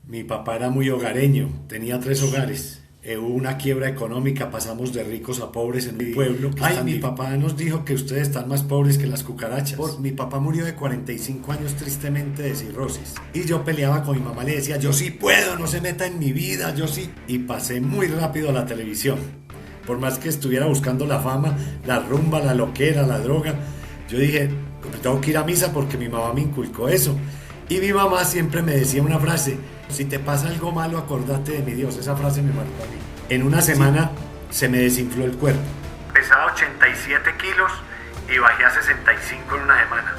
Mi papá era muy hogareño, tenía tres hogares. Hubo una quiebra económica, pasamos de ricos a pobres en un pueblo. Ay, mi papá nos dijo que ustedes están más pobres que las cucarachas. Mi papá murió de 45 años tristemente de cirrosis. Y yo peleaba con mi mamá, le decía, yo sí puedo, no se meta en mi vida, yo sí. Y pasé muy rápido a la televisión. Por más que estuviera buscando la fama, la rumba, la loquera, la droga, yo dije, tengo que ir a misa porque mi mamá me inculcó eso. Y mi mamá siempre me decía una frase, si te pasa algo malo, acordate de mi Dios. Esa frase me marcó a mí. En una semana se me desinfló el cuerpo. Pesaba 87 kilos y bajé a 65 en una semana.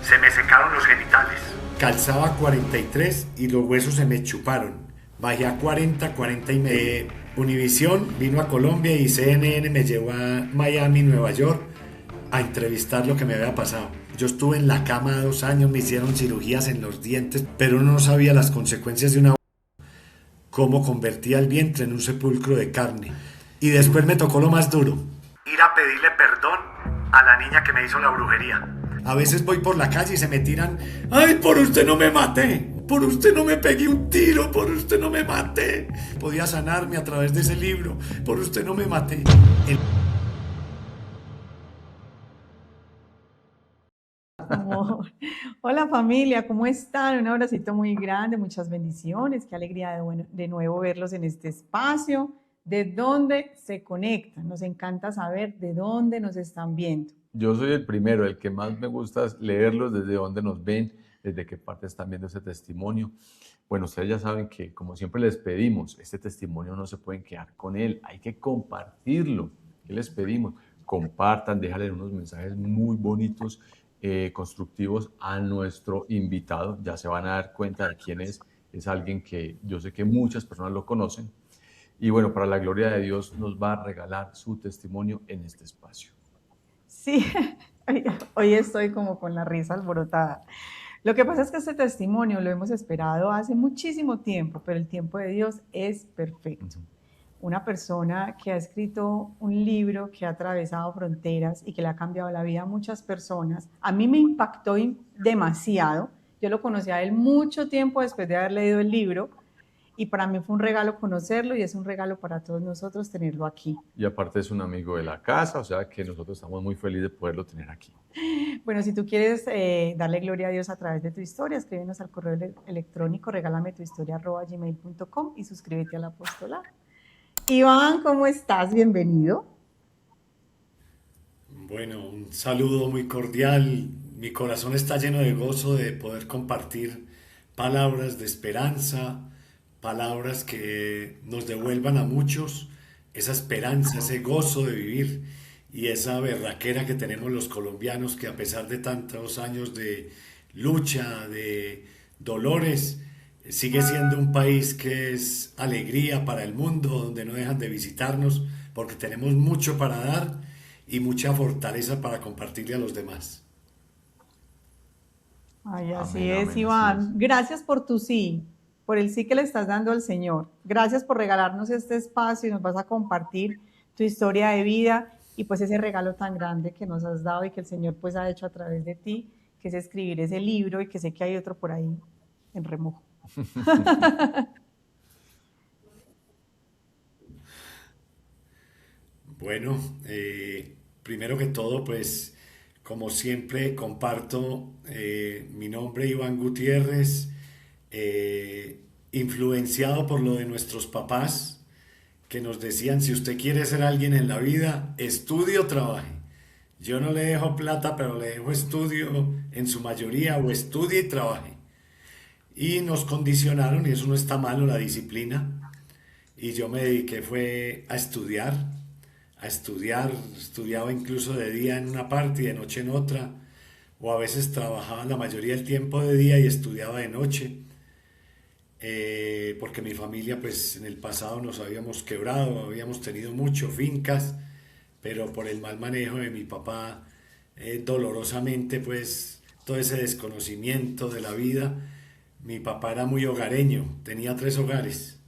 Se me secaron los genitales. Calzaba 43 y los huesos se me chuparon. Bajé a 40, 40 y medio. Univisión vino a Colombia y CNN me llevó a Miami, Nueva York, a entrevistar lo que me había pasado. Yo estuve en la cama 2 años, me hicieron cirugías en los dientes, pero uno no sabía las consecuencias de una... cómo convertía el vientre en un sepulcro de carne. Y después me tocó lo más duro. Ir a pedirle perdón a la niña que me hizo la brujería. A veces voy por la calle y se me tiran, ¡ay, por usted no me maté! Por usted no me pegué un tiro, por usted no me maté. Podía sanarme a través de ese libro, por usted no me maté. El... Amor. Hola familia, ¿cómo están? Un abracito muy grande, muchas bendiciones, qué alegría de nuevo verlos en este espacio, de dónde se conectan. Nos encanta saber de dónde nos están viendo. Yo soy el primero, el que más me gusta es leerlos, desde dónde nos ven, desde qué parte están viendo ese testimonio. Bueno, ustedes ya saben que, como siempre les pedimos, este testimonio no se pueden quedar con él, hay que compartirlo. ¿Qué les pedimos? Compartan, déjale unos mensajes muy bonitos, constructivos a nuestro invitado. Ya se van a dar cuenta de quién es. Es alguien que yo sé que muchas personas lo conocen. Y bueno, para la gloria de Dios, nos va a regalar su testimonio en este espacio. Sí, hoy estoy como con la risa alborotada. Lo que pasa es que este testimonio lo hemos esperado hace muchísimo tiempo, pero el tiempo de Dios es perfecto. Una persona que ha escrito un libro que ha atravesado fronteras y que le ha cambiado la vida a muchas personas. A mí me impactó demasiado. Yo lo conocí a él mucho tiempo después de haber leído el libro y para mí fue un regalo conocerlo y es un regalo para todos nosotros tenerlo aquí. Y aparte es un amigo de la casa, o sea que nosotros estamos muy felices de poderlo tener aquí. Bueno, si tú quieres darle gloria a Dios a través de tu historia, escríbenos al correo electrónico regalametuhistoria@gmail.com y suscríbete al apostolado. Iván, ¿cómo estás? Bienvenido. Bueno, un saludo muy cordial. Mi corazón está lleno de gozo de poder compartir palabras de esperanza, palabras que nos devuelvan a muchos esa esperanza, ese gozo de vivir y esa berraquera que tenemos los colombianos que a pesar de tantos años de lucha, de dolores, sigue siendo un país que es alegría para el mundo, donde no dejan de visitarnos porque tenemos mucho para dar y mucha fortaleza para compartirle a los demás. Ay, así Amén, es, amén, Iván. así es. Gracias por tu sí, por el sí que le estás dando al Señor. Gracias por regalarnos este espacio y nos vas a compartir tu historia de vida y pues ese regalo tan grande que nos has dado y que el Señor pues ha hecho a través de ti, que es escribir ese libro y que sé que hay otro por ahí en remojo. Bueno, primero que todo, pues como siempre comparto mi nombre Iván Gutiérrez, influenciado por lo de nuestros papás que nos decían, si usted quiere ser alguien en la vida, estudie o trabaje. Yo no le dejo plata, pero le dejo estudio en su mayoría, o estudie y trabaje. Y nos condicionaron, y eso no está malo, la disciplina. Y yo me dediqué fue a estudiar, estudiaba incluso de día en una parte y de noche en otra, o a veces trabajaba la mayoría del tiempo de día y estudiaba de noche, porque mi familia pues en el pasado nos habíamos quebrado, habíamos tenido mucho fincas, pero por el mal manejo de mi papá, dolorosamente pues todo ese desconocimiento de la vida, mi papá era muy hogareño, tenía tres hogares.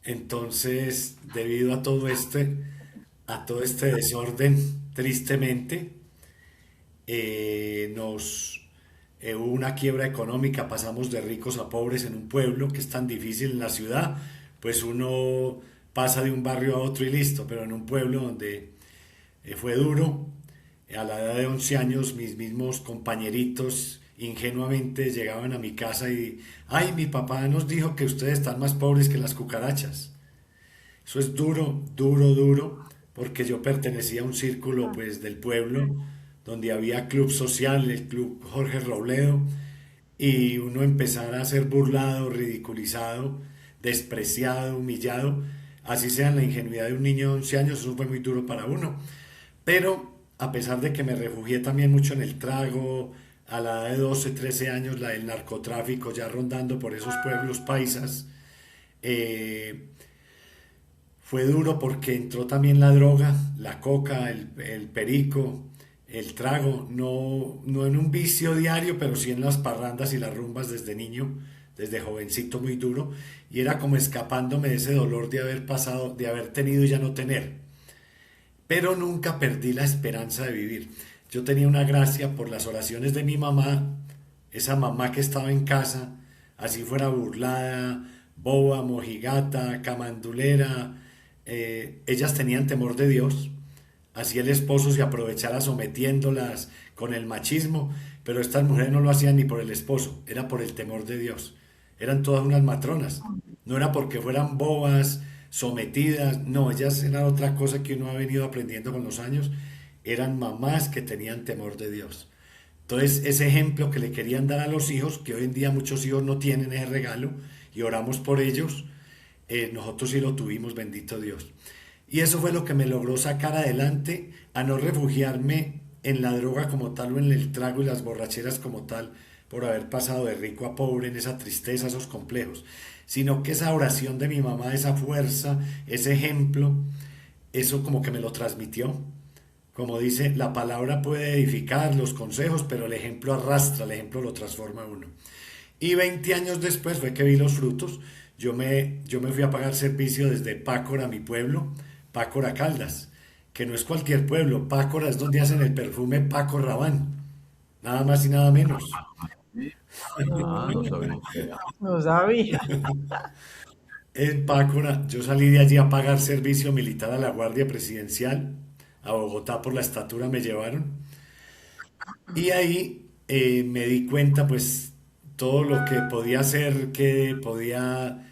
Entonces, debido a todo este desorden, tristemente, nos hubo una quiebra económica, pasamos de ricos a pobres en un pueblo que es tan difícil en la ciudad, pues uno pasa de un barrio a otro y listo, pero en un pueblo donde fue duro, a la edad de 11 años mis mismos compañeritos ingenuamente llegaban a mi casa y, ay, mi papá nos dijo que ustedes están más pobres que las cucarachas. Eso es duro, duro, duro, porque yo pertenecía a un círculo pues del pueblo donde había club social, el club Jorge Robledo, y uno empezar a ser burlado, ridiculizado, despreciado, humillado, así sea en la ingenuidad de un niño de 11 años, eso fue muy duro para uno. Pero a pesar de que me refugié también mucho en el trago, a la edad de 12, 13 años, la del narcotráfico, ya rondando por esos pueblos paisas, eh, fue duro porque entró también la droga, la coca, el perico, el trago, no en un vicio diario, pero sí en las parrandas y las rumbas desde niño, desde jovencito muy duro, y era como escapándome de ese dolor de haber pasado, de haber tenido y ya no tener. Pero nunca perdí la esperanza de vivir. Yo tenía una gracia por las oraciones de mi mamá, esa mamá que estaba en casa, así fuera burlada, boba, mojigata, camandulera, ellas tenían temor de Dios, así el esposo se aprovechara sometiéndolas con el machismo, pero estas mujeres no lo hacían ni por el esposo, era por el temor de Dios. Eran todas unas matronas, no era porque fueran bobas, sometidas, no, ellas eran otra cosa que uno ha venido aprendiendo con los años, eran mamás que tenían temor de Dios. Entonces, ese ejemplo que le querían dar a los hijos, que hoy en día muchos hijos no tienen ese regalo y oramos por ellos, nosotros sí lo tuvimos, bendito Dios. Y eso fue lo que me logró sacar adelante a no refugiarme en la droga como tal o en el trago y las borracheras como tal por haber pasado de rico a pobre en esa tristeza, esos complejos, sino que esa oración de mi mamá, esa fuerza, ese ejemplo, eso como que me lo transmitió. Como dice, la palabra puede edificar los consejos, pero el ejemplo arrastra, el ejemplo lo transforma a uno. Y 20 años después fue que vi los frutos. Yo me fui a pagar servicio desde Pácora, mi pueblo, Pácora Caldas, que no es cualquier pueblo. Pácora es donde hacen el perfume Paco Rabanne, nada más y nada menos. Ah, no sabía. No sabía. En Pácora, yo salí de allí a pagar servicio militar a la Guardia Presidencial, a Bogotá por la estatura me llevaron, y ahí me di cuenta pues todo lo que podía hacer, que podía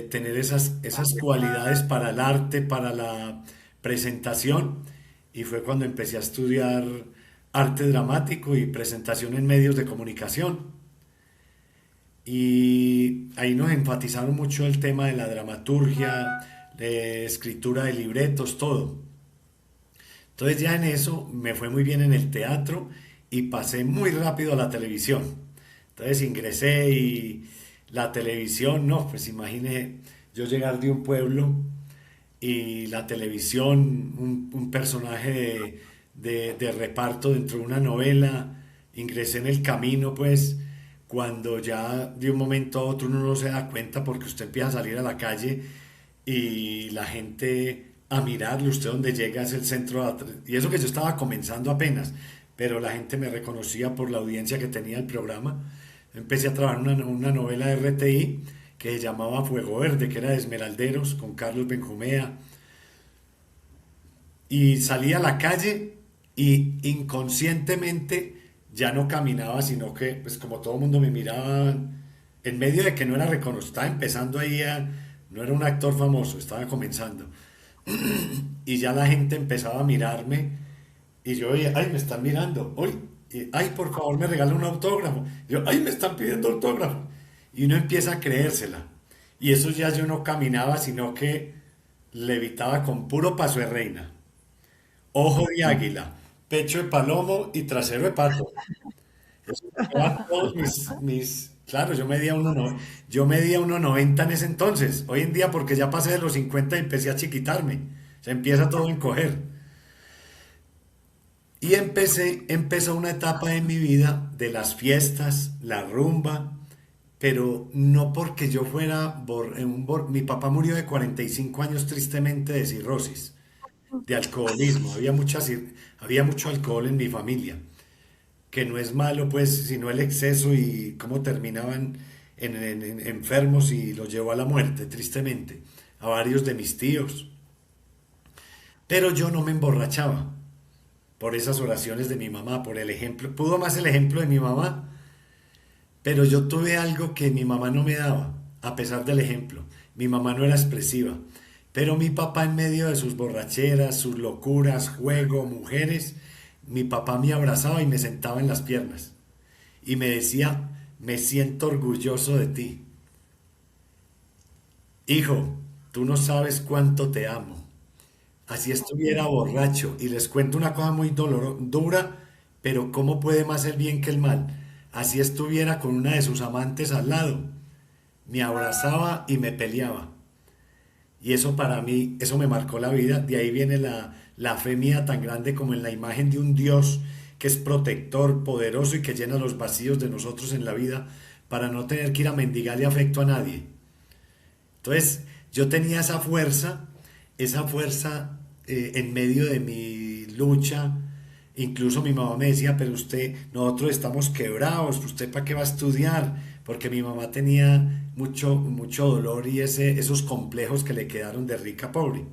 tener esas cualidades para el arte, para la presentación, y fue cuando empecé a estudiar arte dramático y presentación en medios de comunicación. Y ahí nos enfatizaron mucho el tema de la dramaturgia, de escritura de libretos, todo. Entonces ya en eso me fue muy bien en el teatro y pasé muy rápido a la televisión. Entonces ingresé y la televisión, no, pues imagine yo llegar de un pueblo y la televisión, un personaje de reparto dentro de una novela, ingresé en el camino pues cuando ya de un momento a otro uno no se da cuenta porque usted empieza a salir a la calle y la gente a mirarle, usted donde llega es el centro y eso que yo estaba comenzando apenas, pero la gente me reconocía por la audiencia que tenía el programa. Empecé a trabajar una novela de RTI que se llamaba Fuego Verde, que era de Esmeralderos, con Carlos Benjumea, y salí a la calle y inconscientemente ya no caminaba, sino que pues como todo el mundo me miraba, en medio de que no era reconocido, estaba empezando ahí no era un actor famoso, estaba comenzando, y ya la gente empezaba a mirarme, y yo oye, ay, me están mirando, hoy, ay, por favor, me regala un autógrafo, yo, ay, me están pidiendo autógrafo, y uno empieza a creérsela, y eso ya yo no caminaba, sino que levitaba con puro paso de reina, ojo de águila, pecho de palomo y trasero de pato. Eso eran todos claro, yo medía 1,90 en ese entonces. Hoy en día, porque ya pasé de los 50 y empecé a chiquitarme. Se empieza todo a encoger. Y empezó una etapa en mi vida de las fiestas, la rumba, pero no porque yo fuera mi papá murió de 45 años tristemente de cirrosis, de alcoholismo. Había mucho alcohol en mi familia. que no es malo, pues, sino el exceso y cómo terminaban enfermos y los llevó a la muerte, tristemente, a varios de mis tíos. Pero yo no me emborrachaba por esas oraciones de mi mamá, por el ejemplo, pudo más el ejemplo de mi mamá, pero yo tuve algo que mi mamá no me daba, a pesar del ejemplo. Mi mamá no era expresiva, pero mi papá en medio de sus borracheras, sus locuras, juego, mujeres, mi papá me abrazaba y me sentaba en las piernas y me decía, me siento orgulloso de ti. Hijo, tú no sabes cuánto te amo. Así estuviera borracho. Y les cuento una cosa muy dura, pero ¿cómo puede más el bien que el mal? Así estuviera con una de sus amantes al lado. Me abrazaba y me peleaba. Y eso para mí, eso me marcó la vida. De ahí viene la fe mía tan grande como en la imagen de un Dios que es protector, poderoso y que llena los vacíos de nosotros en la vida para no tener que ir a mendigarle afecto a nadie. Entonces, yo tenía esa fuerza en medio de mi lucha. Incluso mi mamá me decía, pero nosotros estamos quebrados, ¿usted para qué va a estudiar? Porque mi mamá tenía mucho dolor y esos complejos que le quedaron de rica a pobre.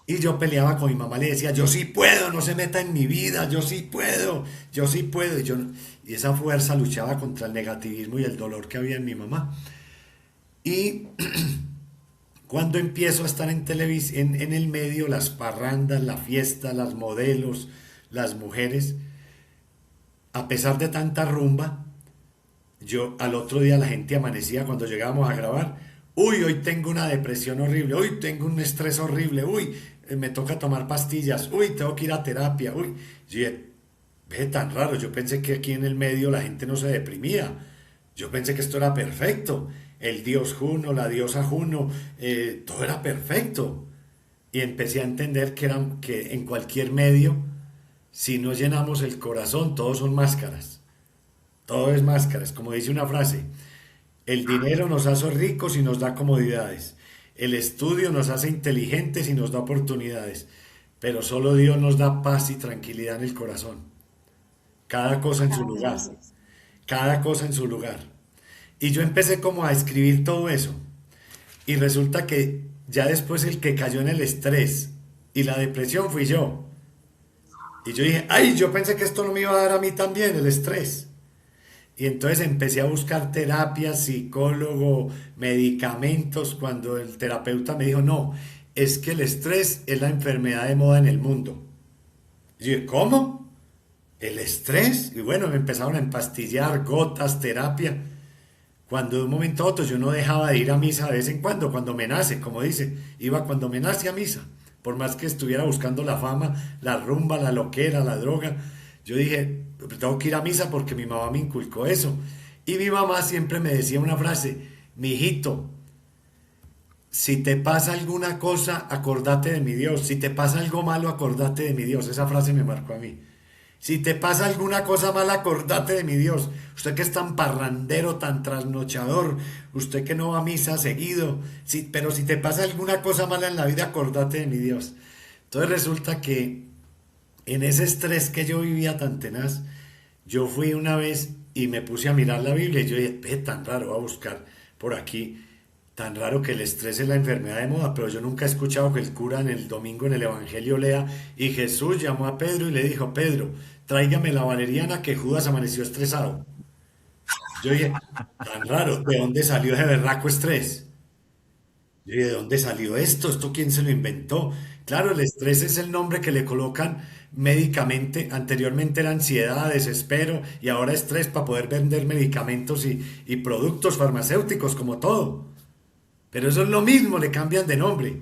Y yo peleaba con mi mamá, le decía, yo sí puedo, no se meta en mi vida, yo sí puedo, yo sí puedo. Y esa fuerza luchaba contra el negativismo y el dolor que había en mi mamá. Y cuando empiezo a estar en televisión, en el medio, las parrandas, la fiesta, las modelos, las mujeres, a pesar de tanta rumba, yo al otro día la gente amanecía cuando llegábamos a grabar, uy, hoy tengo una depresión horrible, uy, tengo un estrés horrible, uy, me toca tomar pastillas, uy, tengo que ir a terapia, uy. Yo dije, ve tan raro, yo pensé que aquí en el medio la gente no se deprimía, yo pensé que esto era perfecto, el dios Juno, la diosa Juno, todo era perfecto. Y empecé a entender que en cualquier medio, si no llenamos el corazón, todos son máscaras. Todo es máscaras. Como dice una frase, el dinero nos hace ricos y nos da comodidades. El estudio nos hace inteligentes y nos da oportunidades. Pero solo Dios nos da paz y tranquilidad en el corazón. Cada cosa en su lugar. Cada cosa en su lugar. Y yo empecé como a escribir todo eso. Y resulta que ya después el que cayó en el estrés y la depresión fui yo. Y yo dije, ay, yo pensé que esto no me iba a dar a mí también, el estrés. Y entonces empecé a buscar terapia, psicólogo, medicamentos, cuando el terapeuta me dijo, no, es que el estrés es la enfermedad de moda en el mundo. Y yo dije, ¿cómo? ¿El estrés? Y bueno, me empezaron a empastillar, gotas, terapia. Cuando de un momento a otro yo no dejaba de ir a misa de vez en cuando me nace, como dice, iba cuando me nace a misa. Por más que estuviera buscando la fama, la rumba, la loquera, la droga, yo dije, tengo que ir a misa porque mi mamá me inculcó eso. Y mi mamá siempre me decía una frase, mi hijito, si te pasa alguna cosa, acordate de mi Dios. Si te pasa algo malo, acordate de mi Dios. Esa frase me marcó a mí. Si te pasa alguna cosa mala, acordate de mi Dios. Usted que es tan parrandero, tan trasnochador, usted que no va a misa seguido, pero si te pasa alguna cosa mala en la vida, acordate de mi Dios. Entonces resulta que en ese estrés que yo vivía tan tenaz, yo fui una vez y me puse a mirar la Biblia y yo dije, ve, tan raro, voy a buscar por aquí, tan raro que el estrés es la enfermedad de moda, pero yo nunca he escuchado que el cura en el domingo en el Evangelio lea, y Jesús llamó a Pedro y le dijo, Pedro, tráigame la valeriana que Judas amaneció estresado. Yo dije, tan raro, ¿de dónde salió ese berraco estrés? Yo dije, ¿de dónde salió esto? ¿Esto quién se lo inventó? Claro, el estrés es el nombre que le colocan médicamente. Anteriormente era ansiedad, desespero y ahora estrés para poder vender medicamentos y productos farmacéuticos como todo. Pero eso es lo mismo, le cambian de nombre.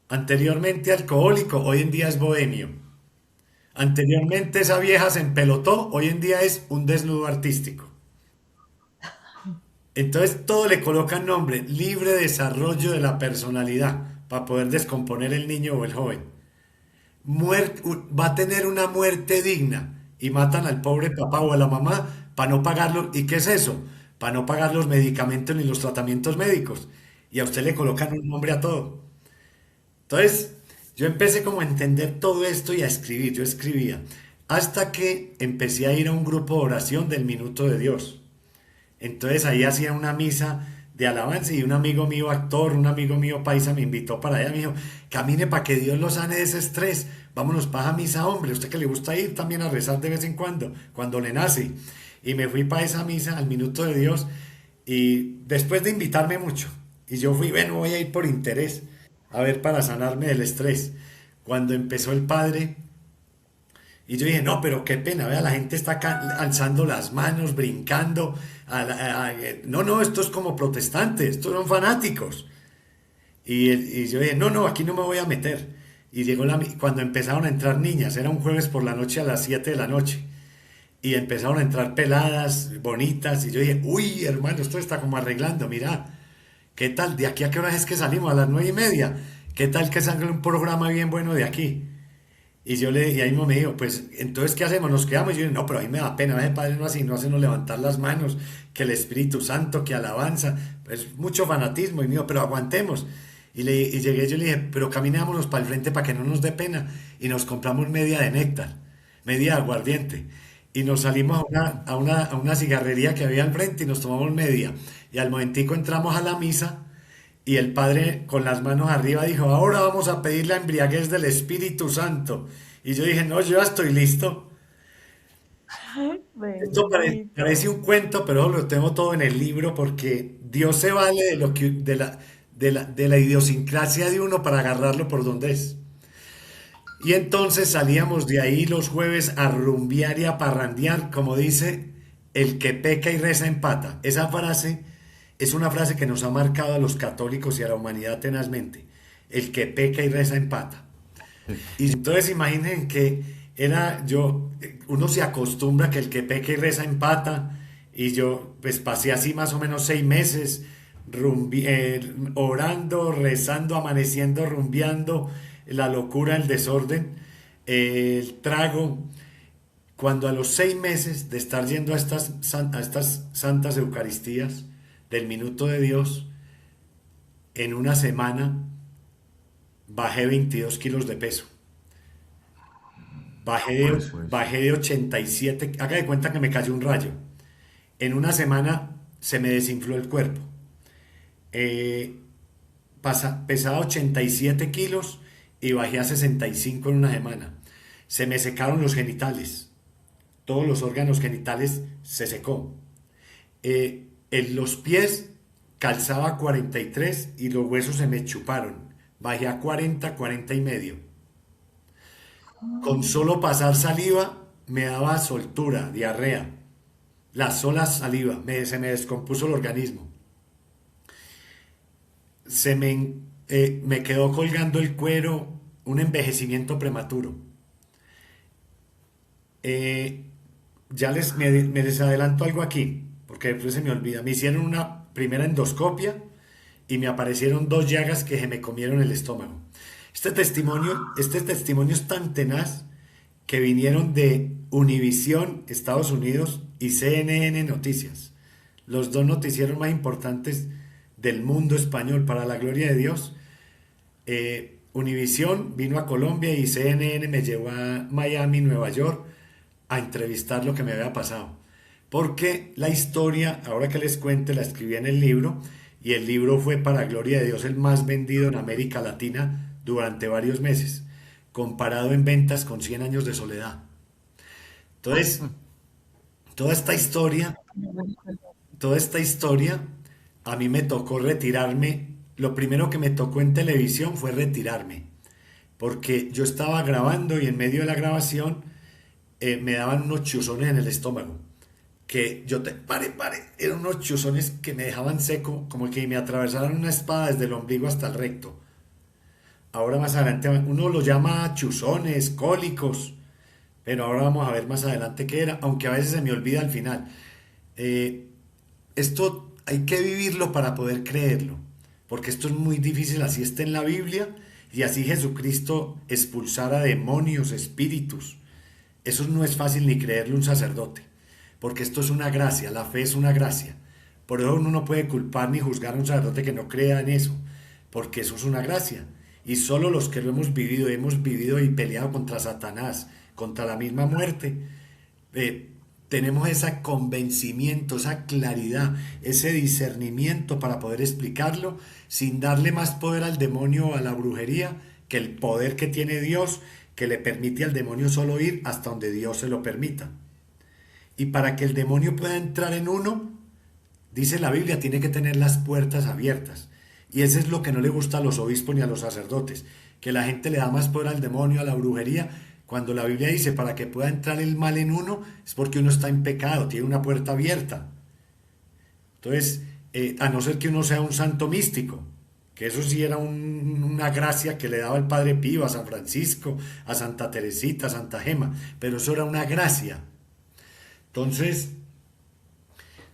Anteriormente alcohólico, hoy en día es bohemio. Anteriormente esa vieja se empelotó, hoy en día es un desnudo artístico. Entonces todo le colocan nombre, libre desarrollo de la personalidad, para poder descomponer el niño o el joven. Va a tener una muerte digna y matan al pobre papá o a la mamá para no pagarlo. ¿Y qué es eso? Para no pagar los medicamentos ni los tratamientos médicos. Y a usted le colocan un nombre a todo. Entonces, yo empecé como a entender todo esto y a escribir. Yo escribía, hasta que empecé a ir a un grupo de oración del Minuto de Dios. Entonces ahí hacía una misa de alabanza y un amigo mío actor, un amigo mío paisa me invitó para allá, me dijo, camine para que Dios lo sane de ese estrés, vámonos para esa misa, hombre, usted que le gusta ir también a rezar de vez en cuando le nace. Y me fui para esa misa al Minuto de Dios y después de invitarme mucho, y yo fui, bueno, voy a ir por interés, a ver para sanarme del estrés. Cuando empezó el padre, y yo dije, no, pero qué pena, vea, la gente está acá alzando las manos, brincando. No, esto es como protestantes, estos son fanáticos. Y yo dije, no, aquí no me voy a meter. Y cuando empezaron a entrar niñas, era un jueves por la noche a las 7 de la noche. Y empezaron a entrar peladas, bonitas. Y yo dije, uy, hermano, esto está como arreglando, mira. ¿Qué tal? ¿De aquí a qué hora es que salimos? A las 9:30. ¿Qué tal que salga un programa bien bueno de aquí? Y ahí mismo me dijo, pues, entonces, ¿qué hacemos? ¿Nos quedamos? Y yo dije, no, pero a mí me da pena, ese padre no así, no hacernos levantar las manos, que el Espíritu Santo, que alabanza, es mucho fanatismo. Y me dijo, pero aguantemos. Y llegué, yo le dije, pero caminámonos para el frente para que no nos dé pena. Y nos compramos media de néctar, media de aguardiente. Y nos salimos a una cigarrería que había al frente y nos tomamos media. Y al momentico entramos a la misa. Y el padre con las manos arriba dijo, ahora vamos a pedir la embriaguez del Espíritu Santo. Y yo dije, no, yo ya estoy listo. Ay, Esto bendito. parece un cuento, pero lo tengo todo en el libro porque Dios se vale de la idiosincrasia de uno para agarrarlo por donde es. Y entonces salíamos de ahí los jueves a rumbear y a parrandear, como dice, el que peca y reza empata. Esa frase es una frase que nos ha marcado a los católicos y a la humanidad tenazmente. El que peca y reza empata. Y entonces imaginen que uno se acostumbra que el que peca y reza empata. Y yo pues pasé así más o menos 6 meses orando, rezando, amaneciendo, rumbeando, la locura, el desorden, el trago. Cuando a los 6 meses de estar yendo a estas santas Eucaristías del Minuto de Dios, en una semana bajé 22 kilos de peso. Por eso es. Bajé de 87, haga de cuenta que me cayó un rayo. En una semana se me desinfló el cuerpo. Eh, Pesaba 87 kilos y bajé a 65 en una semana. Se me secaron los genitales. Todos los órganos genitales se secó. En los pies calzaba 43 y los huesos se me chuparon. Bajé a 40, 40 y medio. Con solo pasar saliva me daba soltura, diarrea. La sola saliva, se me descompuso el organismo. Me quedó colgando el cuero, un envejecimiento prematuro. Me les adelanto algo aquí, porque después se me olvida. Me hicieron una primera endoscopia y me aparecieron 2 llagas que se me comieron el estómago. Este testimonio es tan tenaz que vinieron de Univisión, Estados Unidos, y CNN Noticias, los dos noticieros más importantes del mundo español, para la gloria de Dios. Univisión vino a Colombia y CNN me llevó a Miami, Nueva York, a entrevistar lo que me había pasado. Porque la historia, ahora que les cuente, la escribí en el libro, y el libro fue, para gloria de Dios, el más vendido en América Latina durante varios meses, comparado en ventas con 100 años de soledad. Entonces, toda esta historia, toda esta historia, a mí me tocó retirarme. Lo primero que me tocó en televisión fue retirarme, porque yo estaba grabando y en medio de la grabación me daban unos chuzones en el estómago, que pare, eran unos chuzones que me dejaban seco, como que me atravesaran una espada desde el ombligo hasta el recto. Ahora más adelante uno lo llama chuzones, cólicos, pero ahora vamos a ver más adelante qué era, aunque a veces se me olvida al final. Esto hay que vivirlo para poder creerlo, porque esto es muy difícil, así está en la Biblia, y así Jesucristo expulsara demonios, espíritus. Eso no es fácil ni creerle a un sacerdote, porque esto es una gracia, la fe es una gracia. Por eso uno no puede culpar ni juzgar a un sacerdote que no crea en eso, porque eso es una gracia. Y solo los que lo hemos vivido y peleado contra Satanás, contra la misma muerte, tenemos ese convencimiento, esa claridad, ese discernimiento para poder explicarlo sin darle más poder al demonio o a la brujería que el poder que tiene Dios, que le permite al demonio solo ir hasta donde Dios se lo permita. Y para que el demonio pueda entrar en uno, dice la Biblia, tiene que tener las puertas abiertas. Y eso es lo que no le gusta a los obispos ni a los sacerdotes, que la gente le da más poder al demonio, a la brujería, cuando la Biblia dice para que pueda entrar el mal en uno, es porque uno está en pecado, tiene una puerta abierta. Entonces, a no ser que uno sea un santo místico, que eso sí era una gracia que le daba el Padre Pío a San Francisco, a Santa Teresita, a Santa Gema, pero eso era una gracia. Entonces,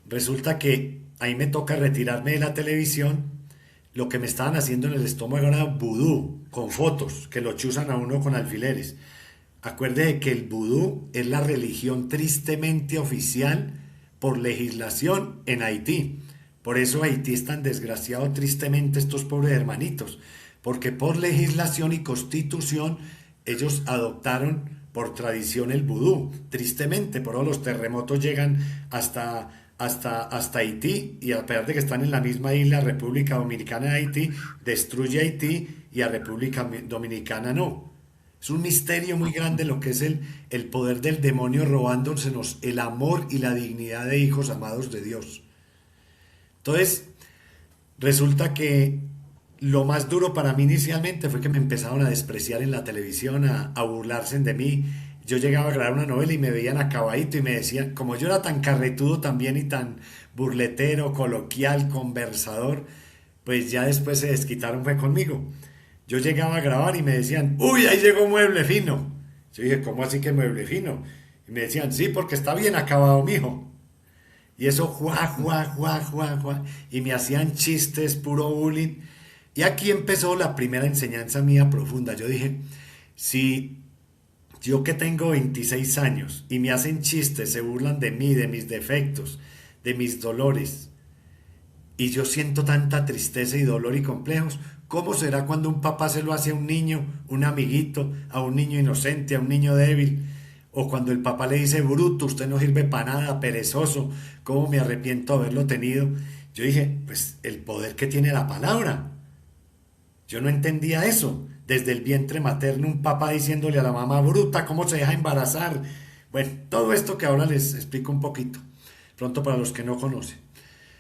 resulta que ahí me toca retirarme de la televisión. Lo que me estaban haciendo en el estómago era vudú, con fotos, que lo chuzan a uno con alfileres. Acuérdese que el vudú es la religión tristemente oficial por legislación en Haití. Por eso Haití es tan desgraciado tristemente estos pobres hermanitos, porque por legislación y constitución ellos adoptaron por tradición el vudú. Tristemente, por eso los terremotos llegan hasta Haití, y a pesar de que están en la misma isla, República Dominicana de Haití, destruye Haití y a República Dominicana no. Es un misterio muy grande lo que es el poder del demonio robándosenos el amor y la dignidad de hijos amados de Dios. Entonces, resulta que lo más duro para mí inicialmente fue que me empezaron a despreciar en la televisión, a burlarse de mí. Yo llegaba a grabar una novela y me veían acabadito y me decían, como yo era tan carretudo también y tan burletero, coloquial, conversador, pues ya después se desquitaron fue conmigo. Yo llegaba a grabar y me decían, uy, ahí llegó Mueble Fino. Yo dije, ¿cómo así que Mueble Fino? Y me decían, sí, porque está bien acabado, mijo. Y eso, juá. Y me hacían chistes, puro bullying. Y aquí empezó la primera enseñanza mía profunda. Yo dije, si yo que tengo 26 años y me hacen chistes, se burlan de mí, de mis defectos, de mis dolores, y yo siento tanta tristeza y dolor y complejos, ¿cómo será cuando un papá se lo hace a un niño, un amiguito, a un niño inocente, a un niño débil? O cuando el papá le dice, bruto, usted no sirve para nada, perezoso, ¿cómo me arrepiento de haberlo tenido? Yo dije, pues el poder que tiene la palabra. Yo no entendía eso. Desde el vientre materno, un papá diciéndole a la mamá, bruta, ¿cómo se deja embarazar? Bueno, todo esto que ahora les explico un poquito, pronto para los que no conocen.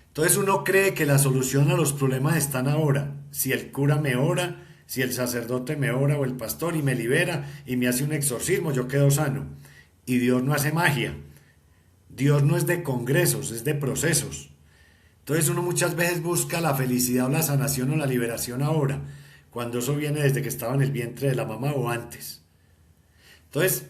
Entonces uno cree que la solución a los problemas están ahora. Si el cura me ora, si el sacerdote me ora o el pastor y me libera y me hace un exorcismo, yo quedo sano. Y Dios no hace magia. Dios no es de congresos, es de procesos. Entonces uno muchas veces busca la felicidad o la sanación o la liberación ahora, cuando eso viene desde que estaba en el vientre de la mamá o antes. Entonces,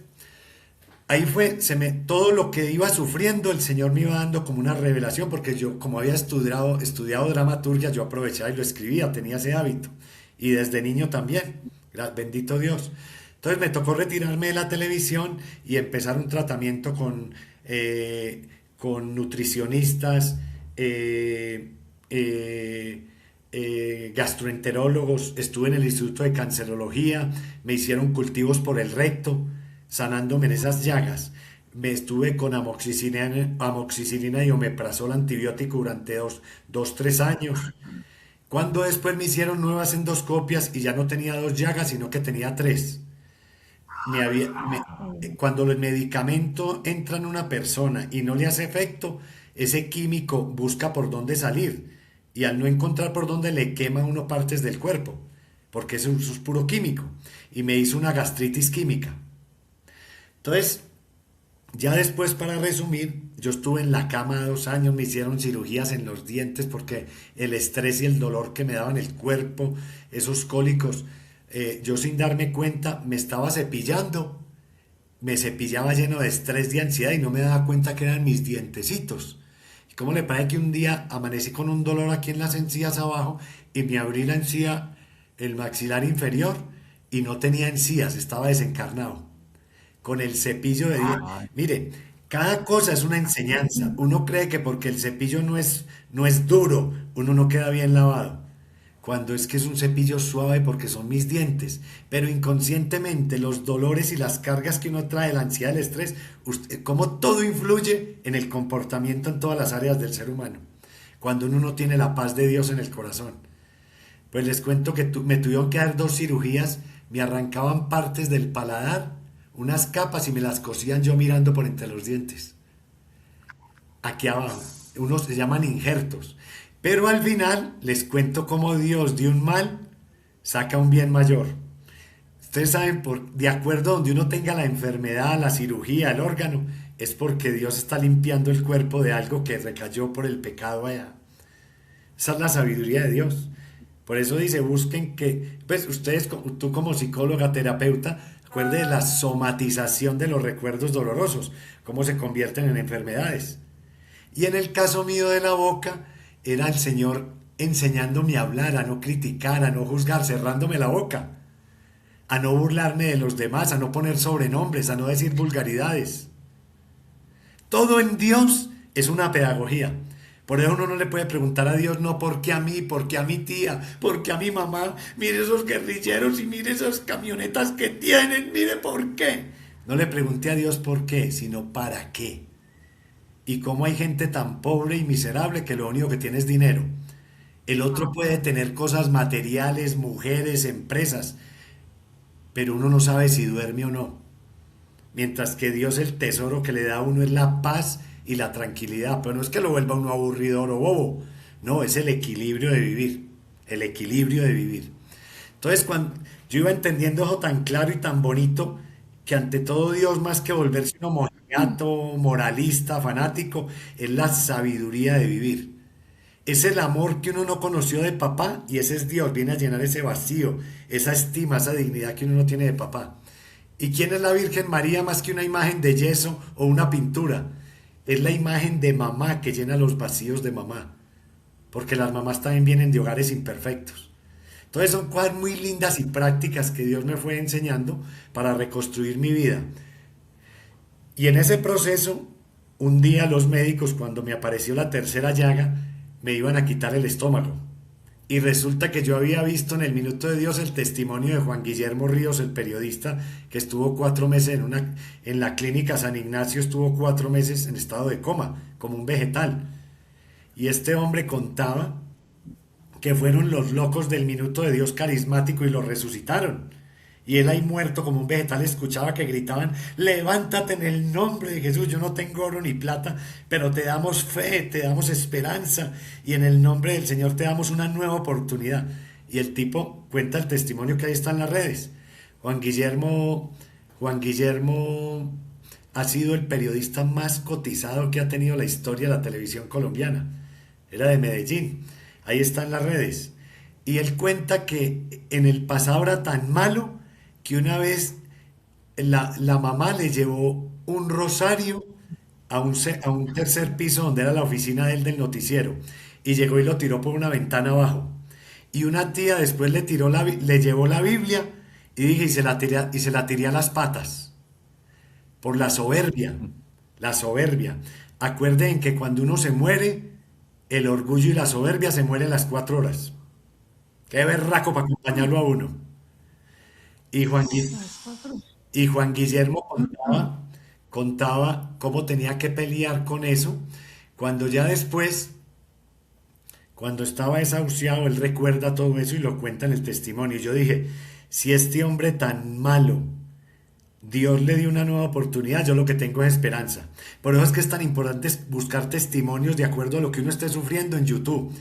ahí fue, todo lo que iba sufriendo, el Señor me iba dando como una revelación, porque yo, como había estudiado dramaturgia, yo aprovechaba y lo escribía, tenía ese hábito. Y desde niño también, bendito Dios. Entonces me tocó retirarme de la televisión y empezar un tratamiento con nutricionistas, gastroenterólogos. Estuve en el Instituto de Cancerología, me hicieron cultivos por el recto, sanándome en esas llagas. Me estuve con amoxicilina y omeprazol antibiótico durante 3 años. Cuando después me hicieron nuevas endoscopias y ya no tenía 2 llagas, sino que tenía 3. Cuando el medicamento entra en una persona y no le hace efecto, ese químico busca por dónde salir. Y al no encontrar por dónde, le quema a uno partes del cuerpo, porque eso es puro químico. Y me hizo una gastritis química. Entonces, ya después, para resumir, yo estuve en la cama 2 años, me hicieron cirugías en los dientes porque el estrés y el dolor que me daban el cuerpo, esos cólicos, yo sin darme cuenta me estaba cepillando, me cepillaba lleno de estrés, de ansiedad y no me daba cuenta que eran mis dientecitos. ¿Y cómo le parece que un día amanecí con un dolor aquí en las encías abajo y me abrí la encía, el maxilar inferior, y no tenía encías, estaba desencarnado? Con el cepillo de dientes. Miren, cada cosa es una enseñanza. Uno cree que porque el cepillo no es duro, uno no queda bien lavado. cuando es que es un cepillo suave porque son mis dientes, pero inconscientemente los dolores y las cargas que uno trae, la ansiedad, el estrés, como todo influye en el comportamiento en todas las áreas del ser humano, cuando uno no tiene la paz de Dios en el corazón. Pues les cuento que me tuvieron que dar 2 cirugías, me arrancaban partes del paladar, unas capas y me las cosían yo mirando por entre los dientes, aquí abajo, unos se llaman injertos. Pero al final les cuento cómo Dios de un mal saca un bien mayor. Ustedes saben, de acuerdo a donde uno tenga la enfermedad, la cirugía, el órgano, es porque Dios está limpiando el cuerpo de algo que recayó por el pecado allá. Esa es la sabiduría de Dios. Por eso dice, busquen que, pues ustedes, tú como psicóloga, terapeuta, acuerde de la somatización de los recuerdos dolorosos, cómo se convierten en enfermedades. Y en el caso mío de la boca, era el Señor enseñándome a hablar, a no criticar, a no juzgar, cerrándome la boca, a no burlarme de los demás, a no poner sobrenombres, a no decir vulgaridades. Todo en Dios es una pedagogía. Por eso uno no le puede preguntar a Dios, no, ¿por qué a mí? ¿Por qué a mi tía? ¿Por qué a mi mamá? Mire esos guerrilleros y mire esas camionetas que tienen, mire por qué. No le pregunté a Dios por qué, sino para qué. Y cómo hay gente tan pobre y miserable que lo único que tiene es dinero. El otro puede tener cosas materiales, mujeres, empresas, pero uno no sabe si duerme o no. Mientras que Dios, el tesoro que le da a uno es la paz y la tranquilidad, pero no es que lo vuelva uno aburridor o bobo, no, es el equilibrio de vivir, el equilibrio de vivir. Entonces, cuando yo iba entendiendo eso tan claro y tan bonito, que ante todo Dios, más que volverse un mojigato, moralista, fanático, es la sabiduría de vivir. Es el amor que uno no conoció de papá y ese es Dios, viene a llenar ese vacío, esa estima, esa dignidad que uno no tiene de papá. ¿Y quién es la Virgen María más que una imagen de yeso o una pintura? Es la imagen de mamá que llena los vacíos de mamá, porque las mamás también vienen de hogares imperfectos. Entonces son cosas muy lindas y prácticas que Dios me fue enseñando para reconstruir mi vida. Y en ese proceso, un día los médicos, cuando me apareció la tercera llaga, me iban a quitar el estómago. Y resulta que yo había visto en el Minuto de Dios el testimonio de Juan Guillermo Ríos, el periodista, que estuvo 4 meses en la clínica San Ignacio, estuvo 4 meses en estado de coma, como un vegetal. Y este hombre contaba que fueron los locos del Minuto de Dios carismático y lo resucitaron. Y él ahí muerto como un vegetal escuchaba que gritaban, levántate en el nombre de Jesús, yo no tengo oro ni plata, pero te damos fe, te damos esperanza y en el nombre del Señor te damos una nueva oportunidad. Y el tipo cuenta el testimonio que ahí está en las redes. Juan Guillermo ha sido el periodista más cotizado que ha tenido la historia de la televisión colombiana. Era de Medellín. Ahí está en las redes. Y él cuenta que en el pasado era tan malo que una vez la mamá le llevó un rosario a un tercer piso donde era la oficina de él del noticiero y llegó y lo tiró por una ventana abajo. Y una tía después le llevó la Biblia y dije, y se la tiré a las patas por la soberbia, la soberbia. Acuerden que cuando uno se muere, el orgullo y la soberbia se mueren las 4 horas. Qué berraco para acompañarlo a uno. Y Juan Guillermo contaba cómo tenía que pelear con eso, cuando ya después, cuando estaba desahuciado, él recuerda todo eso y lo cuenta en el testimonio. Y yo dije, si este hombre tan malo, Dios le dio una nueva oportunidad, yo lo que tengo es esperanza. Por eso es que es tan importante buscar testimonios de acuerdo a lo que uno esté sufriendo en YouTube.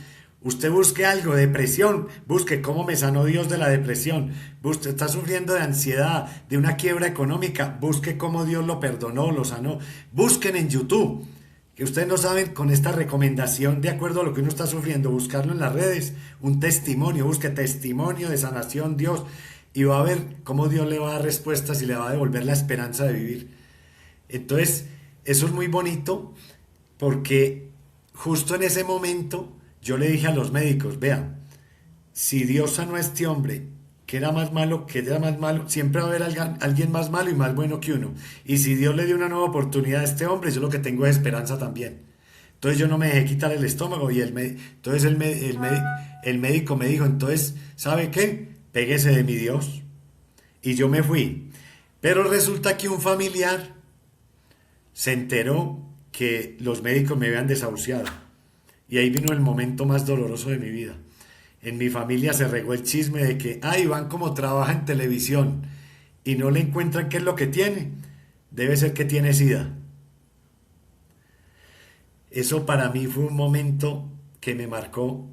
Usted busque algo, depresión, busque cómo me sanó Dios de la depresión. Usted está sufriendo de ansiedad, de una quiebra económica, busque cómo Dios lo perdonó, lo sanó. Busquen en YouTube, que ustedes no saben, con esta recomendación, de acuerdo a lo que uno está sufriendo, buscarlo en las redes, un testimonio, busque testimonio de sanación Dios, y va a ver cómo Dios le va a dar respuestas y le va a devolver la esperanza de vivir. Entonces, eso es muy bonito, porque justo en ese momento yo le dije a los médicos, vean, si Dios sanó a este hombre, que era más malo, siempre va a haber alguien más malo y más bueno que uno. Y si Dios le dio una nueva oportunidad a este hombre, yo lo que tengo es esperanza también. Entonces yo no me dejé quitar el estómago y entonces el médico me dijo, entonces, ¿sabe qué? Péguese de mi Dios. Y yo me fui. Pero resulta que un familiar se enteró que los médicos me habían desahuciado. Y ahí vino el momento más doloroso de mi vida. En mi familia se regó el chisme de que, Iván como trabaja en televisión y no le encuentran qué es lo que tiene, debe ser que tiene SIDA. Eso para mí fue un momento que me marcó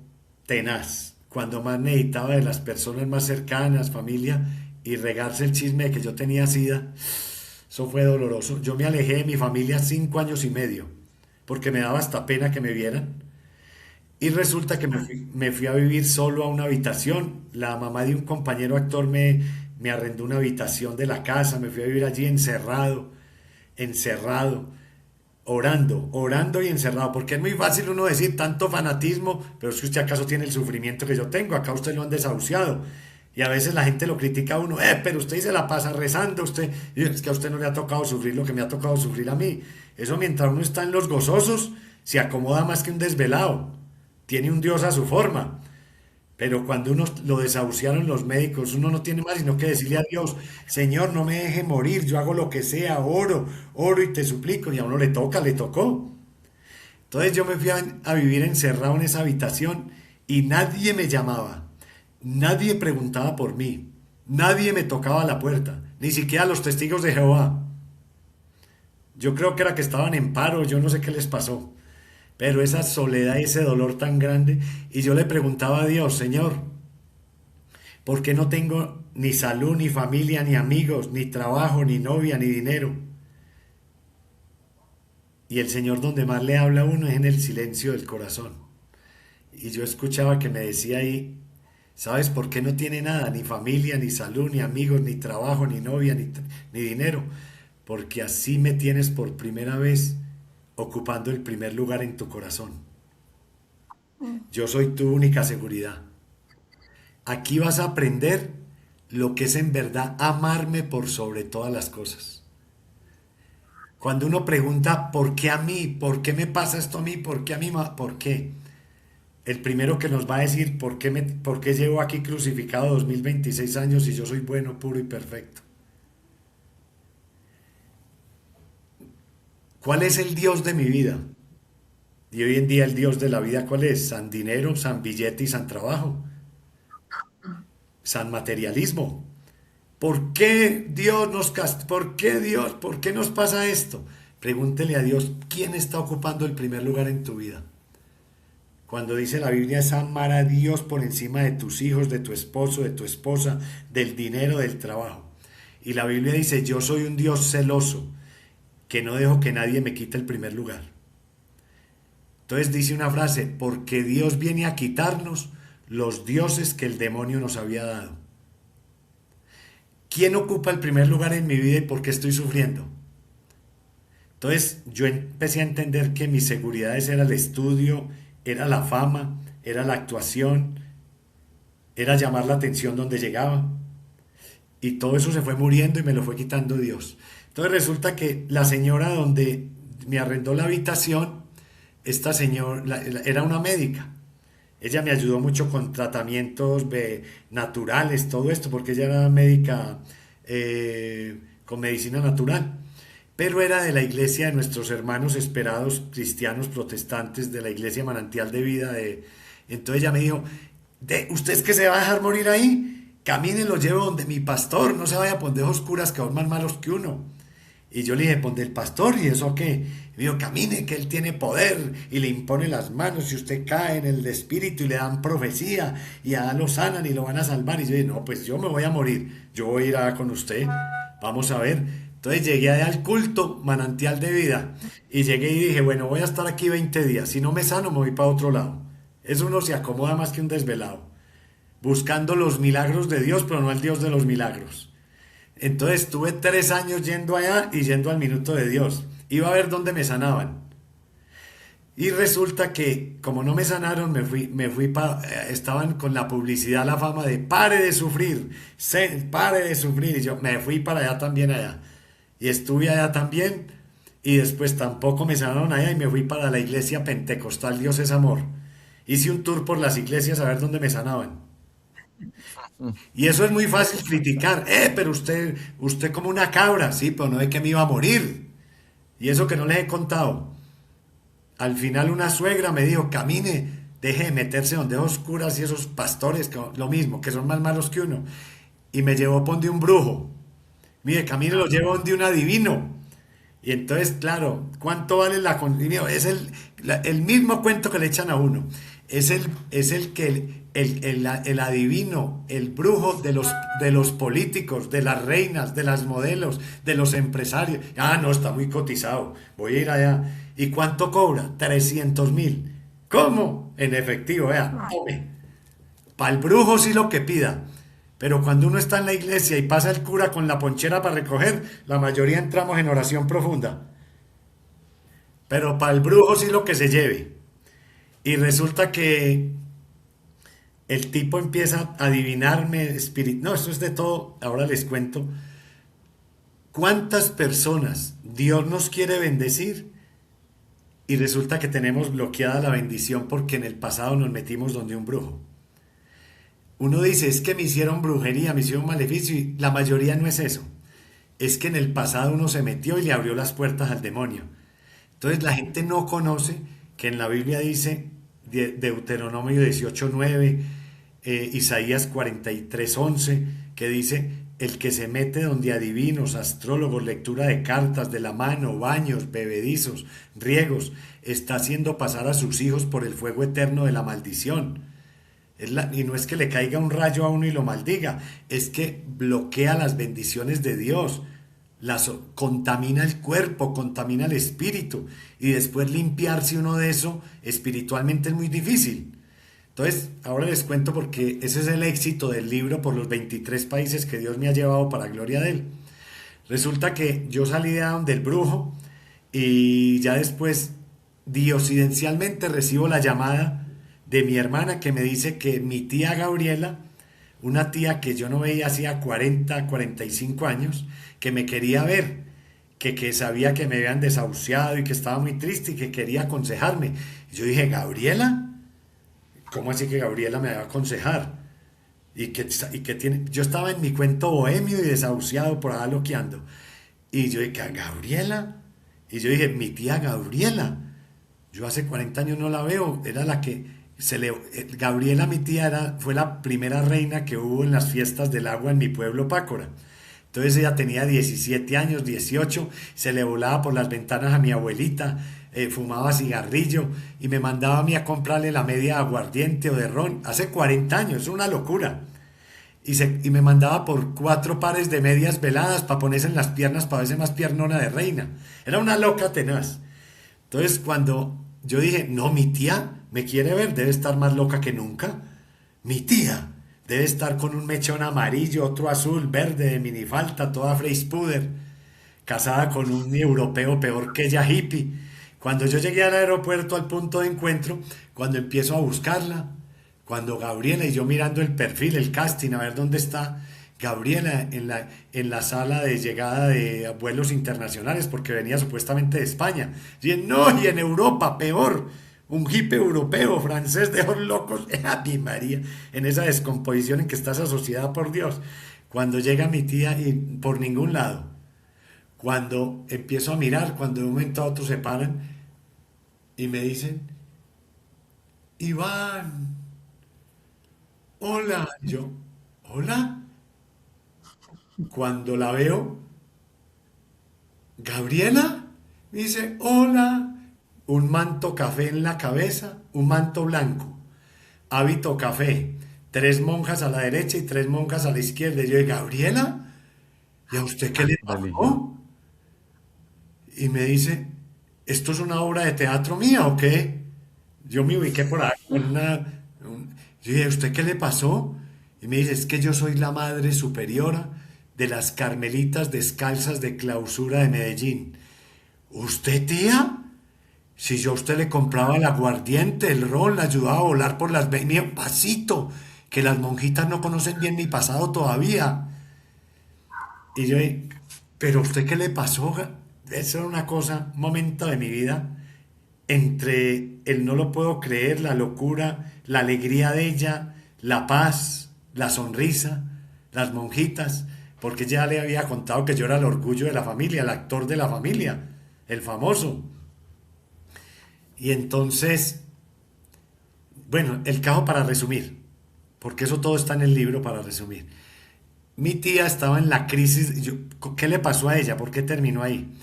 tenaz, cuando más necesitaba de las personas más cercanas, familia, y regarse el chisme de que yo tenía SIDA. Eso fue doloroso. Yo me alejé de mi familia 5 años y medio, porque me daba hasta pena que me vieran. Y resulta que me fui a vivir solo a una habitación. La mamá de un compañero actor me arrendó una habitación de la casa. Me fui a vivir allí encerrado, orando y encerrado. Porque es muy fácil uno decir tanto fanatismo, pero es que usted acaso tiene el sufrimiento que yo tengo. Acá usted lo han desahuciado. Y a veces la gente lo critica a uno, pero usted se la pasa rezando, es que a usted no le ha tocado sufrir lo que me ha tocado sufrir a mí. Eso mientras uno está en los gozosos, se acomoda más que un desvelado. Tiene un Dios a su forma. Pero cuando uno lo desahuciaron los médicos, uno no tiene más sino que decirle a Dios, Señor, no me deje morir, yo hago lo que sea, oro y te suplico. Y a uno le tocó. Entonces yo me fui a vivir encerrado en esa habitación y nadie me llamaba. Nadie preguntaba por mí, nadie me tocaba la puerta, ni siquiera los testigos de Jehová. Yo creo que era que estaban en paro, yo no sé qué les pasó, pero esa soledad y ese dolor tan grande, y yo le preguntaba a Dios, Señor, ¿por qué no tengo ni salud, ni familia, ni amigos, ni trabajo, ni novia, ni dinero? Y el Señor donde más le habla a uno es en el silencio del corazón. Y yo escuchaba que me decía ahí, ¿sabes por qué no tiene nada? Ni familia, ni salud, ni amigos, ni trabajo, ni novia, ni dinero. Porque así me tienes por primera vez ocupando el primer lugar en tu corazón. Yo soy tu única seguridad. Aquí vas a aprender lo que es en verdad amarme por sobre todas las cosas. Cuando uno pregunta, ¿por qué a mí? ¿Por qué me pasa esto a mí? ¿Por qué a mí? ¿Por qué? El primero que nos va a decir por qué llevo aquí crucificado 2026 años y yo soy bueno, puro y perfecto. ¿Cuál es el Dios de mi vida? Y hoy en día el Dios de la vida, ¿cuál es? San dinero, San billete y San trabajo. San materialismo. ¿Por qué Dios nos castiga? ¿Por qué Dios? ¿Por qué nos pasa esto? Pregúntele a Dios, ¿quién está ocupando el primer lugar en tu vida? Cuando dice la Biblia es amar a Dios por encima de tus hijos, de tu esposo, de tu esposa, del dinero, del trabajo. Y la Biblia dice, yo soy un Dios celoso, que no dejo que nadie me quite el primer lugar. Entonces dice una frase, porque Dios viene a quitarnos los dioses que el demonio nos había dado. ¿Quién ocupa el primer lugar en mi vida y por qué estoy sufriendo? Entonces yo empecé a entender que mis seguridades era el estudio, era la fama, era la actuación, era llamar la atención donde llegaba. Y todo eso se fue muriendo y me lo fue quitando Dios. Entonces resulta que la señora donde me arrendó la habitación, esta señora era una médica. Ella me ayudó mucho con tratamientos naturales, todo esto, porque ella era médica con medicina natural. Pero era de la iglesia de nuestros hermanos esperados cristianos protestantes, de la iglesia Manantial de Vida. Entonces ella me dijo, ¿usted es que se va a dejar morir ahí? Camine, lo llevo donde mi pastor, no se vaya a poner oscuras que son más malos que uno. Y yo le dije, pues del pastor, ¿y eso qué? Me dijo, camine, que él tiene poder, y le impone las manos, y usted cae en el espíritu, y le dan profecía, y allá lo sanan, y lo van a salvar. Y yo dije, no, pues yo me voy a morir, yo voy a ir allá con usted, vamos a ver. Entonces llegué allá al culto Manantial de Vida, y llegué y dije, bueno, voy a estar aquí 20 días, si no me sano, me voy para otro lado. Eso uno se acomoda más que un desvelado, buscando los milagros de Dios, pero no el Dios de los milagros. Entonces estuve 3 años yendo allá y yendo al minuto de Dios. Iba a ver dónde me sanaban. Y resulta que como no me sanaron, estaban con la publicidad, la fama de pare de sufrir, pare de sufrir. Y yo me fui para allá también allá. Y estuve allá también. Y después tampoco me sanaron allá y me fui para la iglesia pentecostal Dios es Amor. Hice un tour por las iglesias a ver dónde me sanaban. Y eso es muy fácil criticar. Pero usted como una cabra, sí, pero no de que me iba a morir. Y eso que no les he contado. Al final una suegra me dijo, camine, deje de meterse donde esos curas y esos pastores, que lo mismo, que son más malos que uno. Y me llevó por donde un brujo. Mire, camine, lo llevo donde un adivino. Y entonces, claro, ¿cuánto vale la condición? Es el mismo cuento que le echan a uno. Es el que el adivino, el brujo de los políticos, de las reinas, de las modelos, de los empresarios. Ah, no, está muy cotizado. Voy a ir allá. ¿Y cuánto cobra? 300.000. ¿Cómo? En efectivo, vea, tome. Para el brujo sí lo que pida. Pero cuando uno está en la iglesia y pasa el cura con la ponchera para recoger, la mayoría entramos en oración profunda. Pero para el brujo sí lo que se lleve. Y resulta que el tipo empieza a adivinarme, no, eso es de todo, ahora les cuento. ¿Cuántas personas Dios nos quiere bendecir? Y resulta que tenemos bloqueada la bendición porque en el pasado nos metimos donde un brujo. Uno dice, es que me hicieron brujería, me hicieron maleficio, y la mayoría no es eso. Es que en el pasado uno se metió y le abrió las puertas al demonio. Entonces la gente no conoce que en la Biblia dice, Deuteronomio 18:9, Isaías 43:11, que dice, el que se mete donde adivinos, astrólogos, lectura de cartas, de la mano, baños, bebedizos, riegos, está haciendo pasar a sus hijos por el fuego eterno de la maldición. Y no es que le caiga un rayo a uno y lo maldiga, es que bloquea las bendiciones de Dios, contamina el cuerpo, contamina el espíritu, y después limpiarse uno de eso espiritualmente es muy difícil. Entonces, ahora les cuento porque ese es el éxito del libro por los 23 países que Dios me ha llevado para gloria de Él. Resulta que yo salí de donde el brujo y ya después, diosidencialmente, recibo la llamada de mi hermana que me dice que mi tía Gabriela, una tía que yo no veía hacía 45 años, que me quería ver, que sabía que me habían desahuciado y que estaba muy triste y que quería aconsejarme. Y yo dije, ¿Gabriela? ¿Cómo así que Gabriela me va a aconsejar? Y que tiene, yo estaba en mi cuento bohemio y desahuciado por allá loqueando. Y yo dije, ¿Gabriela? Y yo dije, mi tía Gabriela. Yo hace 40 años no la veo, era la que Gabriela, mi tía, fue la primera reina que hubo en las fiestas del agua en mi pueblo Pácora. Entonces ella tenía 17 años, 18, se le volaba por las ventanas a mi abuelita, fumaba cigarrillo y me mandaba a mí a comprarle la media de aguardiente o de ron. Hace 40 años, es una locura. Y me mandaba por 4 pares de medias veladas para ponerse en las piernas para verse más piernona de reina. Era una loca tenaz. Entonces cuando yo dije, no, mi tía me quiere ver, debe estar más loca que nunca. Mi tía debe estar con un mechón amarillo, otro azul, verde, de minifalda, toda freispuder, casada con un europeo peor que ella, hippie. Cuando yo llegué al aeropuerto, al punto de encuentro, cuando empiezo a buscarla, cuando Gabriela y yo mirando el perfil, el casting, a ver dónde está Gabriela en la sala de llegada de vuelos internacionales, porque venía supuestamente de España. Y no, y en Europa, peor. Un hippie europeo, francés, de esos locos, ¡ay, María! En esa descomposición en que está esa sociedad, por Dios. Cuando llega mi tía y por ningún lado. Cuando empiezo a mirar, cuando de un momento a otro se paran y me dicen, Iván, hola. Yo, ¿hola? Cuando la veo, Gabriela, me dice, hola. Un manto café en la cabeza, un manto blanco, hábito café, 3 monjas a la derecha y 3 monjas a la izquierda. Y yo, Gabriela, ¿y a usted qué le pasó? Y me dice, ¿esto es una obra de teatro mía o qué? Yo me ubiqué por ahí yo dije, ¿a usted qué le pasó? Y me dice, es que yo soy la madre superiora de las Carmelitas Descalzas de Clausura de Medellín. ¿Usted, tía? Si yo a usted le compraba el aguardiente, el ron, le ayudaba a volar por las venas, un pasito, que las monjitas no conocen bien mi pasado todavía. Y yo, ¿pero a usted qué le pasó? eso era una cosa, un momento de mi vida entre el no lo puedo creer, la locura, la alegría de ella, la paz, la sonrisa, las monjitas, porque ya le había contado que yo era el orgullo de la familia, el actor de la familia, el famoso. Y entonces, bueno, el caso para resumir, porque eso todo está en el libro para resumir. Mi tía estaba en la crisis, ¿qué le pasó a ella? ¿Por qué terminó ahí?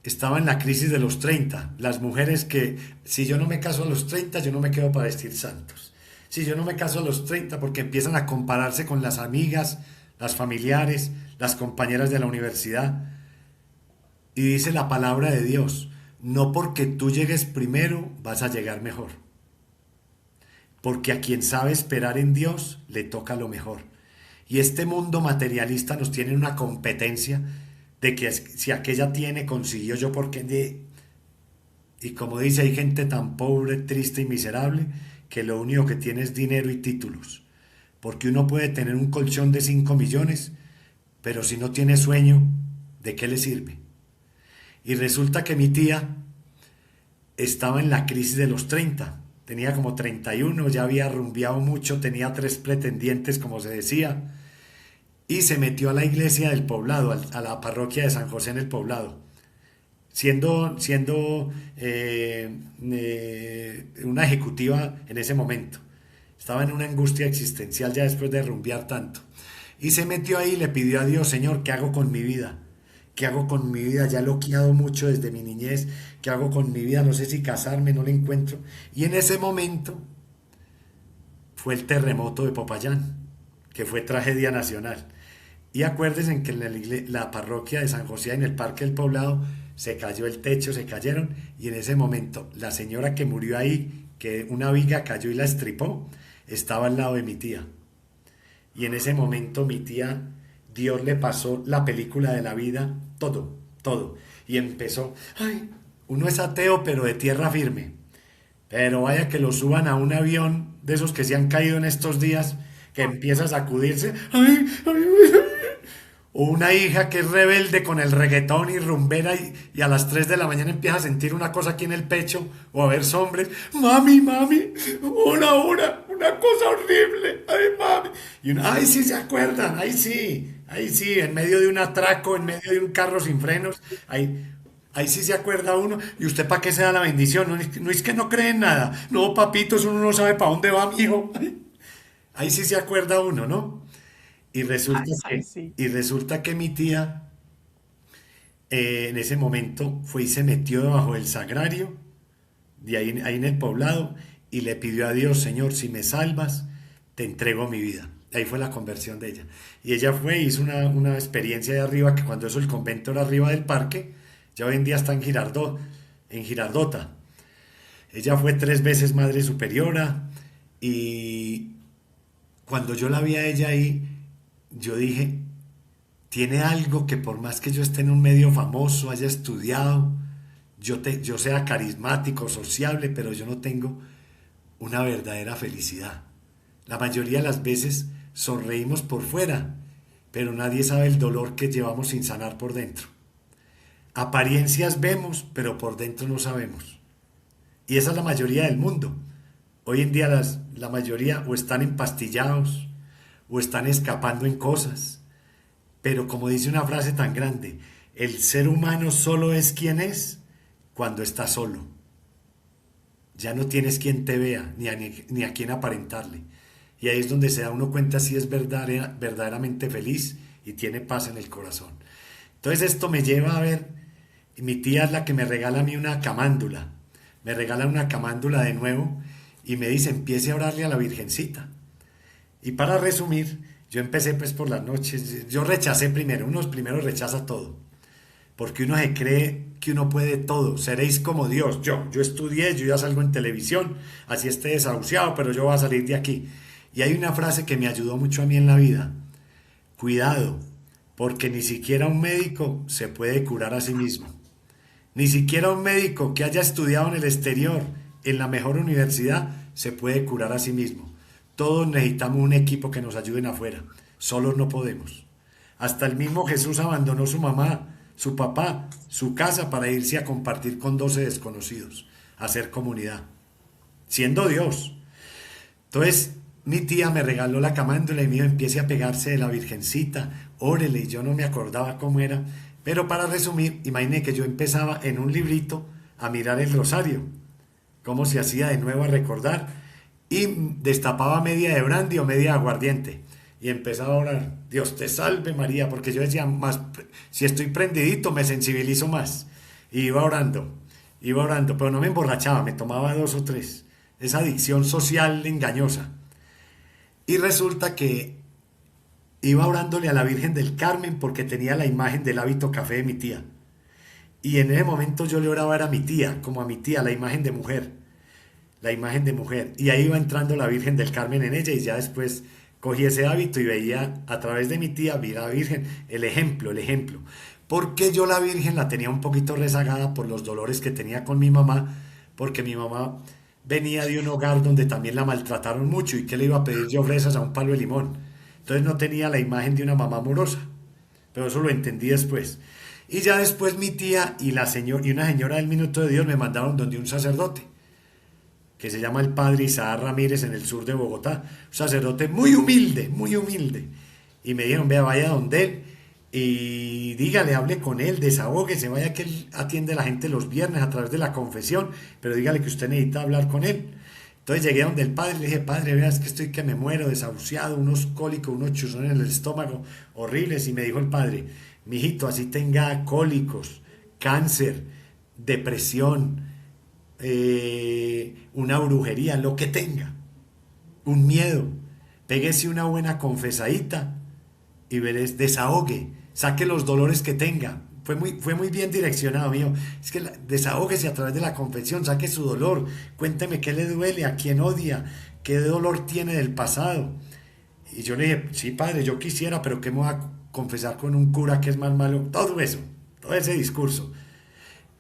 Estaba en la crisis de los 30. Las mujeres que, si yo no me caso a los 30, yo no me quedo para vestir santos. Si yo no me caso a los 30, porque empiezan a compararse con las amigas, las familiares, las compañeras de la universidad. Y dice la palabra de Dios, no porque tú llegues primero vas a llegar mejor. Porque a quien sabe esperar en Dios le toca lo mejor. Y este mundo materialista nos tiene una competencia de que si aquella tiene, consiguió yo porque... Y como dice, hay gente tan pobre, triste y miserable que lo único que tiene es dinero y títulos. Porque uno puede tener un colchón de 5 millones, pero si no tiene sueño, ¿de qué le sirve? Y resulta que mi tía estaba en la crisis de los 30. Tenía como 31, ya había rumbeado mucho, tenía 3 pretendientes, como se decía, y se metió a la iglesia del poblado, a la parroquia de San José en el poblado, siendo una ejecutiva en ese momento. Estaba en una angustia existencial ya después de rumbear tanto. Y se metió ahí y le pidió a Dios, Señor, ¿qué hago con mi vida? ¿Qué hago con mi vida? Ya he loqueado mucho desde mi niñez. ¿Qué hago con mi vida? No sé si casarme, no le encuentro. Y en ese momento fue el terremoto de Popayán, que fue tragedia nacional. Y acuérdense que en la parroquia de San José, en el Parque del Poblado, se cayó el techo, se cayeron, y en ese momento la señora que murió ahí, que una viga cayó y la estripó, estaba al lado de mi tía. Y en ese momento mi tía, Dios le pasó la película de la vida, todo, todo. Y empezó, ay, uno es ateo pero de tierra firme. Pero vaya que lo suban a un avión de esos que se han caído en estos días, que empieza a sacudirse, ay, ay, ay. O una hija que es rebelde con el reggaetón y rumbera y a las 3 de la mañana empieza a sentir una cosa aquí en el pecho o a ver sombras. Mami, mami, una cosa horrible. Ay, mami. Y uno, ay, sí se acuerdan, ay, sí, en medio de un atraco, en medio de un carro sin frenos, ahí sí se acuerda uno. ¿Y usted para qué se da la bendición? No es que no cree en nada. No, papito, eso uno no sabe para dónde va, mijo. Ahí sí se acuerda uno, ¿no? Y resulta Ay, sí. que mi tía en ese momento fue y se metió debajo del sagrario, de ahí en el poblado, y le pidió a Dios, Señor, si me salvas, te entrego mi vida. Ahí fue la conversión de ella. Y ella fue y hizo una experiencia de arriba, que cuando eso el convento era arriba del parque, ya hoy en día está en Girardota. Ella fue 3 veces madre superiora, y cuando yo la vi a ella ahí, yo dije, tiene algo que por más que yo esté en un medio famoso, haya estudiado, yo sea carismático, sociable, pero yo no tengo una verdadera felicidad. La mayoría de las veces sonreímos por fuera, pero nadie sabe el dolor que llevamos sin sanar por dentro. Apariencias vemos, pero por dentro no sabemos. Y esa es la mayoría del mundo. Hoy en día la mayoría o están empastillados, o están escapando en cosas. Pero como dice una frase tan grande, el ser humano solo es quien es cuando está solo. Ya no tienes quien te vea, ni a quien aparentarle. Y ahí es donde se da uno cuenta si es verdaderamente feliz y tiene paz en el corazón. Entonces esto me lleva a ver, mi tía es la que me regala a mí una camándula. Me regala una camándula de nuevo y me dice, empiece a orarle a la Virgencita. Y para resumir, yo empecé pues por las noches, yo rechacé primero, uno primero rechaza todo, porque uno se cree que uno puede todo, seréis como Dios, yo estudié, yo ya salgo en televisión, así esté desahuciado, pero yo voy a salir de aquí. Y hay una frase que me ayudó mucho a mí en la vida, cuidado, porque ni siquiera un médico se puede curar a sí mismo, ni siquiera un médico que haya estudiado en el exterior, en la mejor universidad, se puede curar a sí mismo. Todos necesitamos un equipo que nos ayuden afuera. Solos no podemos. Hasta el mismo Jesús abandonó su mamá su papá, su casa para irse a compartir con 12 desconocidos, a hacer comunidad, siendo Dios. Entonces mi tía me regaló la camándula y me dijo, empiece a pegarse de la Virgencita, órele, y yo no me acordaba cómo era, pero para resumir, imaginé que yo empezaba en un librito a mirar el rosario, cómo se hacía de nuevo a recordar, y destapaba media de brandy o media de aguardiente, y empezaba a orar, Dios te salve María, porque yo decía, más, si estoy prendidito me sensibilizo más, y iba orando, pero no me emborrachaba, me tomaba 2 o 3, esa adicción social engañosa. Y resulta que iba orándole a la Virgen del Carmen porque tenía la imagen del hábito café de mi tía. Y en ese momento yo le oraba a mi tía, como a mi tía, la imagen de mujer. La imagen de mujer. Y ahí iba entrando la Virgen del Carmen en ella y ya después cogí ese hábito y veía a través de mi tía, vi a la Virgen, el ejemplo. Porque yo la Virgen la tenía un poquito rezagada por los dolores que tenía con mi mamá, porque mi mamá venía de un hogar donde también la maltrataron mucho y que le iba a pedir yo fresas a un palo de limón. Entonces no tenía la imagen de una mamá amorosa, pero eso lo entendí después. Y ya después mi tía y una señora del Minuto de Dios me mandaron donde un sacerdote, que se llama el padre Isaac Ramírez en el sur de Bogotá, un sacerdote muy humilde, y me dijeron, vea, vaya donde él, y dígale, hable con él, desahógese, vaya que él atiende a la gente los viernes a través de la confesión, pero dígale que usted necesita hablar con él. Entonces llegué donde el padre, le dije, padre, veas que estoy que me muero, desahuciado, unos cólicos, unos chuzones en el estómago, horribles, y me dijo el padre, mijito, así tenga cólicos, cáncer, depresión, una brujería, lo que tenga, un miedo, péguese una buena confesadita y veréis, desahogue, saque los dolores que tenga. Fue muy bien direccionado, mío. Es que desahógese a través de la confesión, saque su dolor, cuénteme qué le duele, a quién odia, qué dolor tiene del pasado. Y yo le dije, sí, padre, yo quisiera, pero ¿qué me voy a confesar con un cura que es más malo? Todo eso, todo ese discurso.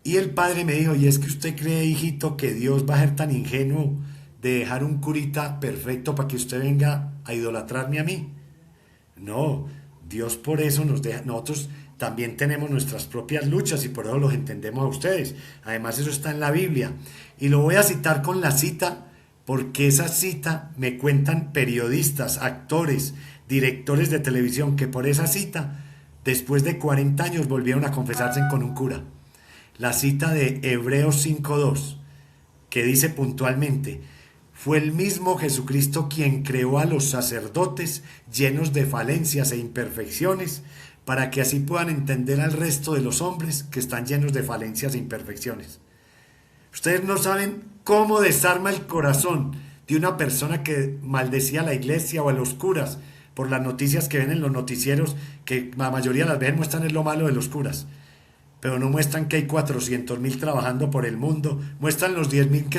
Y el padre me dijo, ¿y es que usted cree, hijito, que Dios va a ser tan ingenuo de dejar un curita perfecto para que usted venga a idolatrarme a mí? No, Dios por eso nos deja, nosotros también tenemos nuestras propias luchas y por eso los entendemos a ustedes. Además eso está en la Biblia. Y lo voy a citar con la cita, porque esa cita me cuentan periodistas, actores, directores de televisión, que por esa cita, después de 40 años, volvieron a confesarse con un cura. La cita de Hebreos 5:2, que dice puntualmente, fue el mismo Jesucristo quien creó a los sacerdotes llenos de falencias e imperfecciones, para que así puedan entender al resto de los hombres que están llenos de falencias e imperfecciones. Ustedes no saben cómo desarma el corazón de una persona que maldecía a la iglesia o a los curas por las noticias que ven en los noticieros, que la mayoría de las veces muestran es lo malo de los curas, pero no muestran que hay 400.000 trabajando por el mundo, muestran los 10.000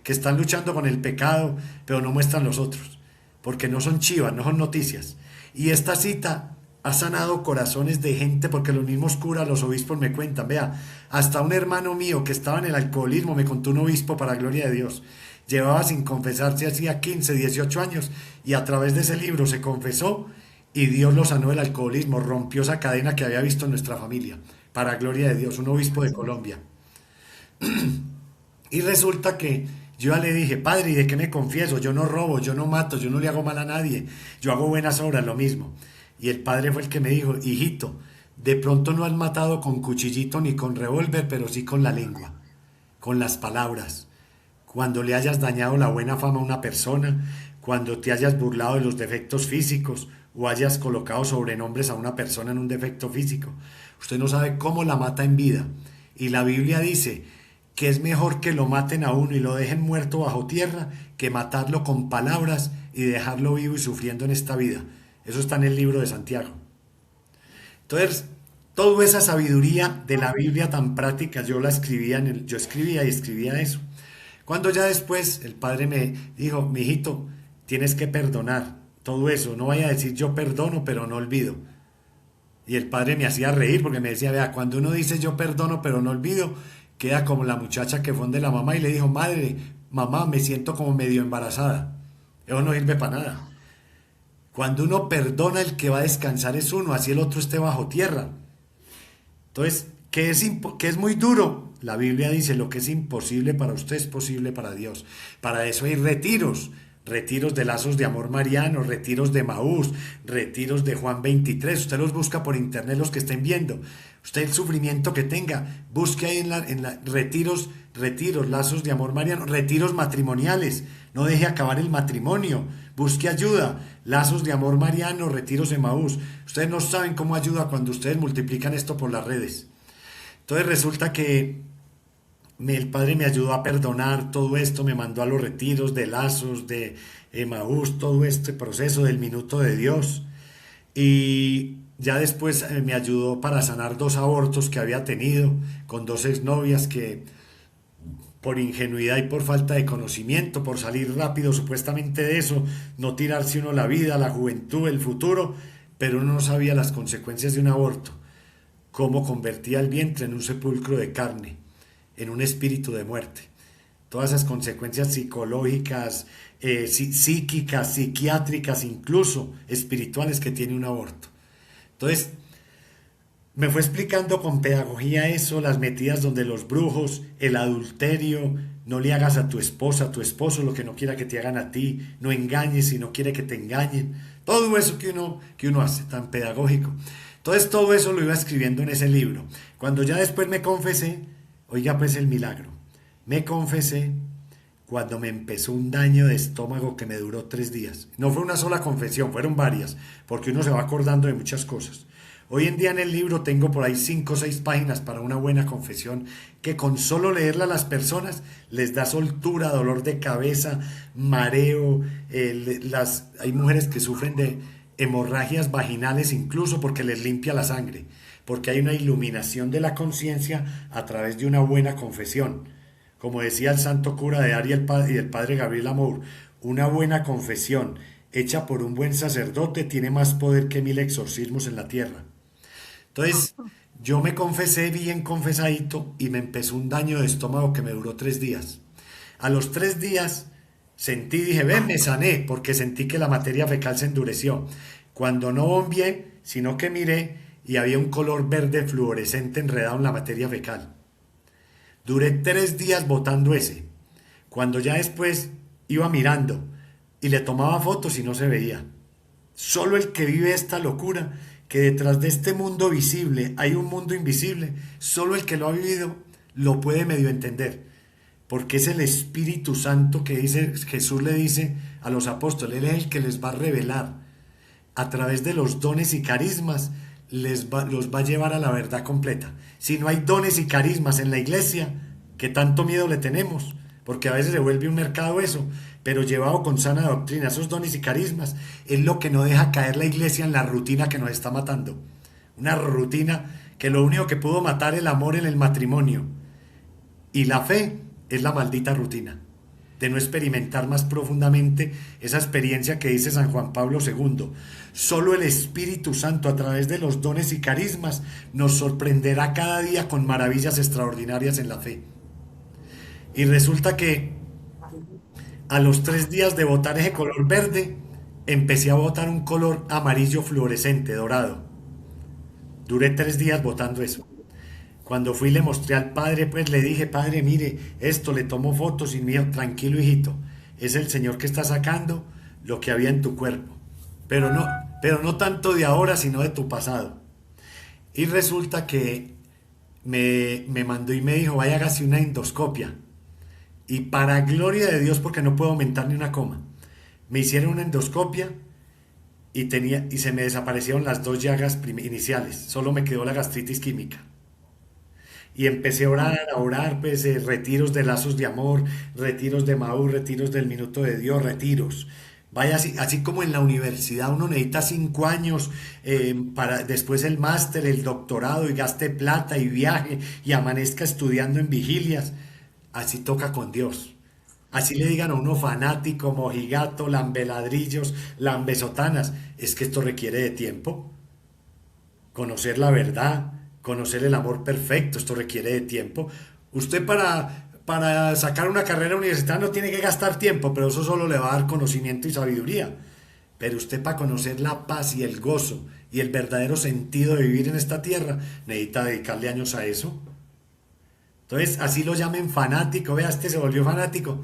que están luchando con el pecado, pero no muestran los otros, porque no son chivas, no son noticias. Y esta cita ha sanado corazones de gente, porque los mismos curas, los obispos me cuentan, vea, hasta un hermano mío que estaba en el alcoholismo, me contó un obispo para gloria de Dios, llevaba sin confesarse hacía 15, 18 años, y a través de ese libro se confesó, y Dios lo sanó del alcoholismo, rompió esa cadena que había visto en nuestra familia, para gloria de Dios, un obispo de Colombia. Y resulta que yo ya le dije, padre, ¿y de qué me confieso? Yo no robo, yo no mato, yo no le hago mal a nadie, yo hago buenas obras, lo mismo. Y el padre fue el que me dijo, hijito, de pronto no has matado con cuchillito ni con revólver, pero sí con la lengua, con las palabras. Cuando le hayas dañado la buena fama a una persona, cuando te hayas burlado de los defectos físicos o hayas colocado sobrenombres a una persona en un defecto físico, usted no sabe cómo la mata en vida. Y la Biblia dice que es mejor que lo maten a uno y lo dejen muerto bajo tierra que matarlo con palabras y dejarlo vivo y sufriendo en esta vida. Eso está en el libro de Santiago. Entonces, toda esa sabiduría de la Biblia tan práctica, yo escribía y escribía eso. Cuando ya después el padre me dijo, mijito, tienes que perdonar todo eso, no vaya a decir yo perdono pero no olvido. Y el padre me hacía reír porque me decía, vea, cuando uno dice yo perdono pero no olvido, queda como la muchacha que fue donde la mamá y le dijo, mamá, me siento como medio embarazada. Eso no sirve para nada. Cuando uno perdona, el que va a descansar es uno, así el otro esté bajo tierra. Entonces, ¿qué es muy duro? La Biblia dice, lo que es imposible para usted es posible para Dios. Para eso hay retiros. Retiros de lazos de amor mariano, retiros de Maús, retiros de Juan 23. Usted los busca por internet, los que estén viendo. Usted el sufrimiento que tenga, busque ahí retiros, lazos de amor mariano, retiros matrimoniales. No deje acabar el matrimonio. Busque ayuda, lazos de amor mariano, retiros de Maús. Ustedes no saben cómo ayuda cuando ustedes multiplican esto por las redes. Entonces resulta que el Padre me ayudó a perdonar todo esto, me mandó a los retiros de lazos, de Emaús, todo este proceso del minuto de Dios. Y ya después me ayudó para sanar 2 abortos que había tenido con 2 exnovias que por ingenuidad y por falta de conocimiento, por salir rápido supuestamente de eso, no tirarse uno la vida, la juventud, el futuro, pero uno no sabía las consecuencias de un aborto, cómo convertía el vientre en un sepulcro de carne, en un espíritu de muerte. Todas esas consecuencias psicológicas, psíquicas, psiquiátricas, incluso espirituales que tiene un aborto. Entonces, me fue explicando con pedagogía eso, las metidas donde los brujos, el adulterio, no le hagas a tu esposa, a tu esposo lo que no quiera que te hagan a ti, no engañes si no quiere que te engañen. Todo eso que uno hace, tan pedagógico. Entonces, todo eso lo iba escribiendo en ese libro. Cuando ya después me confesé, oiga pues el milagro, me confesé cuando me empezó un daño de estómago que me duró 3 días. No fue una sola confesión, fueron varias, porque uno se va acordando de muchas cosas. Hoy en día en el libro tengo por ahí 5 o 6 páginas para una buena confesión que con solo leerla a las personas les da soltura, dolor de cabeza, mareo. Hay mujeres que sufren de hemorragias vaginales incluso porque les limpia la sangre, porque hay una iluminación de la conciencia a través de una buena confesión. Como decía el santo cura de Ars y el padre Gabriel Amor, una buena confesión hecha por un buen sacerdote tiene más poder que 1000 exorcismos en la tierra. Entonces, yo me confesé bien confesadito y me empezó un daño de estómago que me duró 3 días. A los 3 días dije, ven, me sané, porque sentí que la materia fecal se endureció. Cuando no bombeé, sino que miré y había un color verde fluorescente enredado en la materia fecal. Duré 3 días botando ese. Cuando ya después iba mirando y le tomaba fotos y no se veía. Solo el que vive esta locura, que detrás de este mundo visible hay un mundo invisible, solo el que lo ha vivido lo puede medio entender, porque es el Espíritu Santo que Jesús le dice a los apóstoles, Él es el que les va a revelar a través de los dones y carismas, los va a llevar a la verdad completa. Si no hay dones y carismas en la iglesia, que tanto miedo le tenemos, porque a veces se vuelve un mercado eso, pero llevado con sana doctrina, esos dones y carismas, es lo que no deja caer la iglesia en la rutina que nos está matando. Una rutina que lo único que pudo matar el amor en el matrimonio y la fe es la maldita rutina, de no experimentar más profundamente esa experiencia que dice San Juan Pablo II. Solo el Espíritu Santo a través de los dones y carismas nos sorprenderá cada día con maravillas extraordinarias en la fe. Y resulta que a los 3 días de botar ese color verde, empecé a botar un color amarillo fluorescente, dorado. Duré 3 días botando eso. Cuando fui y le mostré al padre, pues le dije, padre, mire, esto, le tomo fotos y me dijo, tranquilo hijito, es el Señor que está sacando lo que había en tu cuerpo. Pero no tanto de ahora, sino de tu pasado. Y resulta que me mandó y me dijo, vaya, hágase una endoscopia. Y para gloria de Dios, porque no puedo aumentar ni una coma, me hicieron una endoscopia y se me desaparecieron las 2 llagas iniciales, solo me quedó la gastritis química. Y empecé a orar, pues retiros de lazos de amor, retiros de Maús, retiros del minuto de Dios, retiros. Vaya, así como en la universidad uno necesita 5 años para después el máster, el doctorado, y gaste plata y viaje y amanezca estudiando en vigilias. Así toca con Dios. Así le digan a uno fanático, mojigato, lambeladrillos, lambesotanas. Es que esto requiere de tiempo. Conocer la verdad, conocer el amor perfecto, esto requiere de tiempo. Usted para sacar una carrera universitaria no tiene que gastar tiempo, pero eso solo le va a dar conocimiento y sabiduría. Pero usted, para conocer la paz y el gozo y el verdadero sentido de vivir en esta tierra, necesita dedicarle años a eso. Entonces, así lo llamen fanático, vea, este se volvió fanático.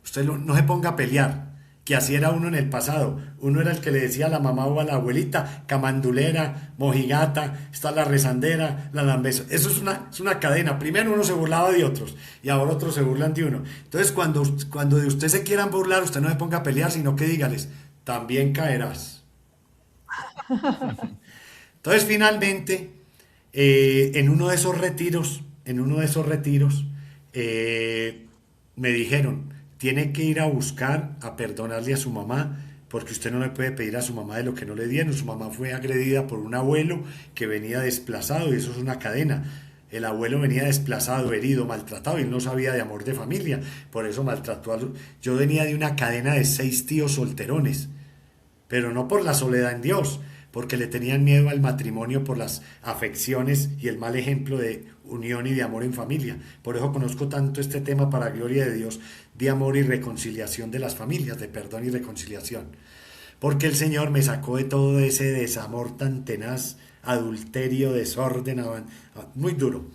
Usted no se ponga a pelear, que así era uno en el pasado. Uno era el que le decía a la mamá o a la abuelita, camandulera, mojigata, está la rezandera, la lambeso. Eso es una cadena. Primero uno se burlaba de otros y ahora otros se burlan de uno. Entonces, cuando de usted se quieran burlar, usted no se ponga a pelear, sino que dígales, también caerás. Entonces, finalmente, en uno de esos retiros, me dijeron, tiene que ir a buscar, a perdonarle a su mamá, porque usted no le puede pedir a su mamá de lo que no le dieron. Su mamá fue agredida por un abuelo que venía desplazado, y eso es una cadena. El abuelo venía desplazado, herido, maltratado, y él no sabía de amor de familia, por eso maltrató Yo venía de una cadena de 6 tíos solterones, pero no por la soledad en Dios, porque le tenían miedo al matrimonio por las afecciones y el mal ejemplo de unión y de amor en familia. Por eso conozco tanto este tema, para gloria de Dios, de amor y reconciliación de las familias, de perdón y reconciliación. Porque el Señor me sacó de todo ese desamor tan tenaz, adulterio, desorden, muy duro.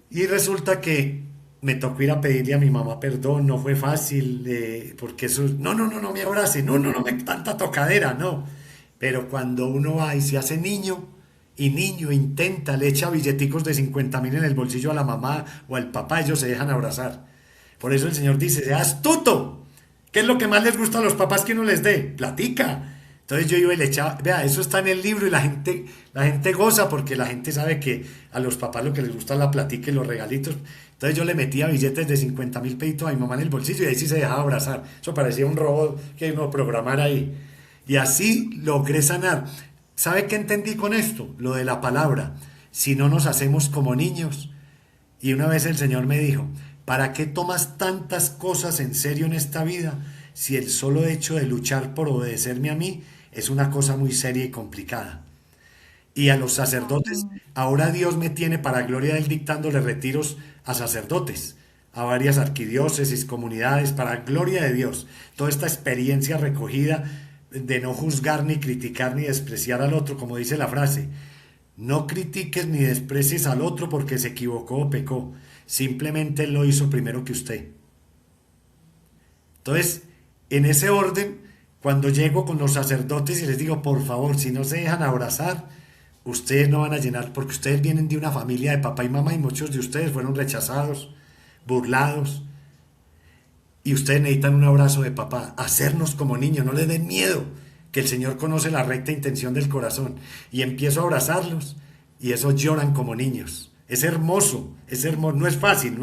Y resulta que me tocó ir a pedirle a mi mamá perdón, no fue fácil, porque eso, no me abrace, no, tanta tocadera, no. Pero cuando uno va y se hace niño, intenta, le echa billeticos de 50.000 en el bolsillo a la mamá o al papá, ellos se dejan abrazar. Por eso el Señor dice, sea astuto. ¿Qué es lo que más les gusta a los papás que uno les dé? Platica. Entonces yo iba y le echaba, vea, eso está en el libro, y la gente goza, porque la gente sabe que a los papás lo que les gusta es la platica y los regalitos. Entonces yo le metía billetes de 50.000 pesitos a mi mamá en el bolsillo, y ahí sí se dejaba abrazar. Eso parecía un robot que uno programara ahí. Y así logré sanar. ¿Sabe qué entendí con esto? Lo de la palabra. Si no nos hacemos como niños. Y una vez el Señor me dijo, ¿para qué tomas tantas cosas en serio en esta vida si el solo hecho de luchar por obedecerme a mí es una cosa muy seria y complicada? Y a los sacerdotes, ahora Dios me tiene, para gloria de Él, dictándole retiros a sacerdotes, a varias arquidiócesis, comunidades, para gloria de Dios. Toda esta experiencia recogida de no juzgar, ni criticar, ni despreciar al otro, como dice la frase. No critiques ni desprecies al otro porque se equivocó o pecó. Simplemente él lo hizo primero que usted. Entonces, en ese orden, cuando llego con los sacerdotes y les digo, por favor, si no se dejan abrazar, ustedes no van a llenar, porque ustedes vienen de una familia de papá y mamá, y muchos de ustedes fueron rechazados, burlados, y ustedes necesitan un abrazo de papá. Hacernos como niños, no les den miedo, que el Señor conoce la recta intención del corazón. Y empiezo a abrazarlos, y esos lloran como niños. Es hermoso, no es fácil.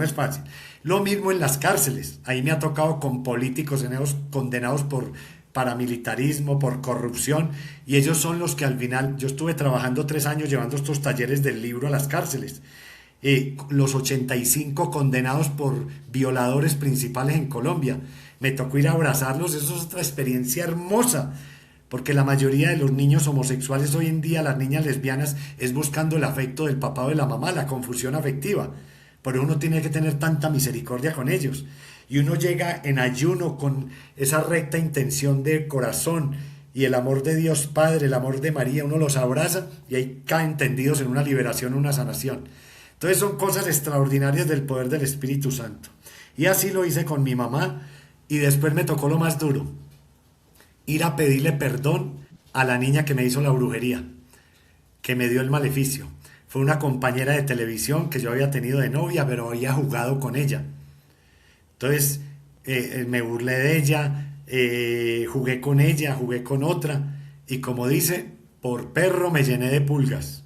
Lo mismo en las cárceles. Ahí me ha tocado con políticos condenados por paramilitarismo, por corrupción, y ellos son los que al final, yo estuve trabajando 3 años llevando estos talleres del libro a las cárceles. Los 85 condenados por violadores principales en Colombia. Me tocó ir a abrazarlos, eso es otra experiencia hermosa, porque la mayoría de los niños homosexuales hoy en día, las niñas lesbianas, es buscando el afecto del papá o de la mamá, la confusión afectiva. Por eso uno tiene que tener tanta misericordia con ellos. Y uno llega en ayuno con esa recta intención de corazón y el amor de Dios Padre, el amor de María, uno los abraza y ahí caen tendidos en una liberación, una sanación. Entonces son cosas extraordinarias del poder del Espíritu Santo. Y así lo hice con mi mamá, y después me tocó lo más duro, ir a pedirle perdón a la niña que me hizo la brujería, que me dio el maleficio. Fue una compañera de televisión que yo había tenido de novia, pero había jugado con ella. Entonces me burlé de ella, jugué con ella, jugué con otra, y como dice, por perro me llené de pulgas.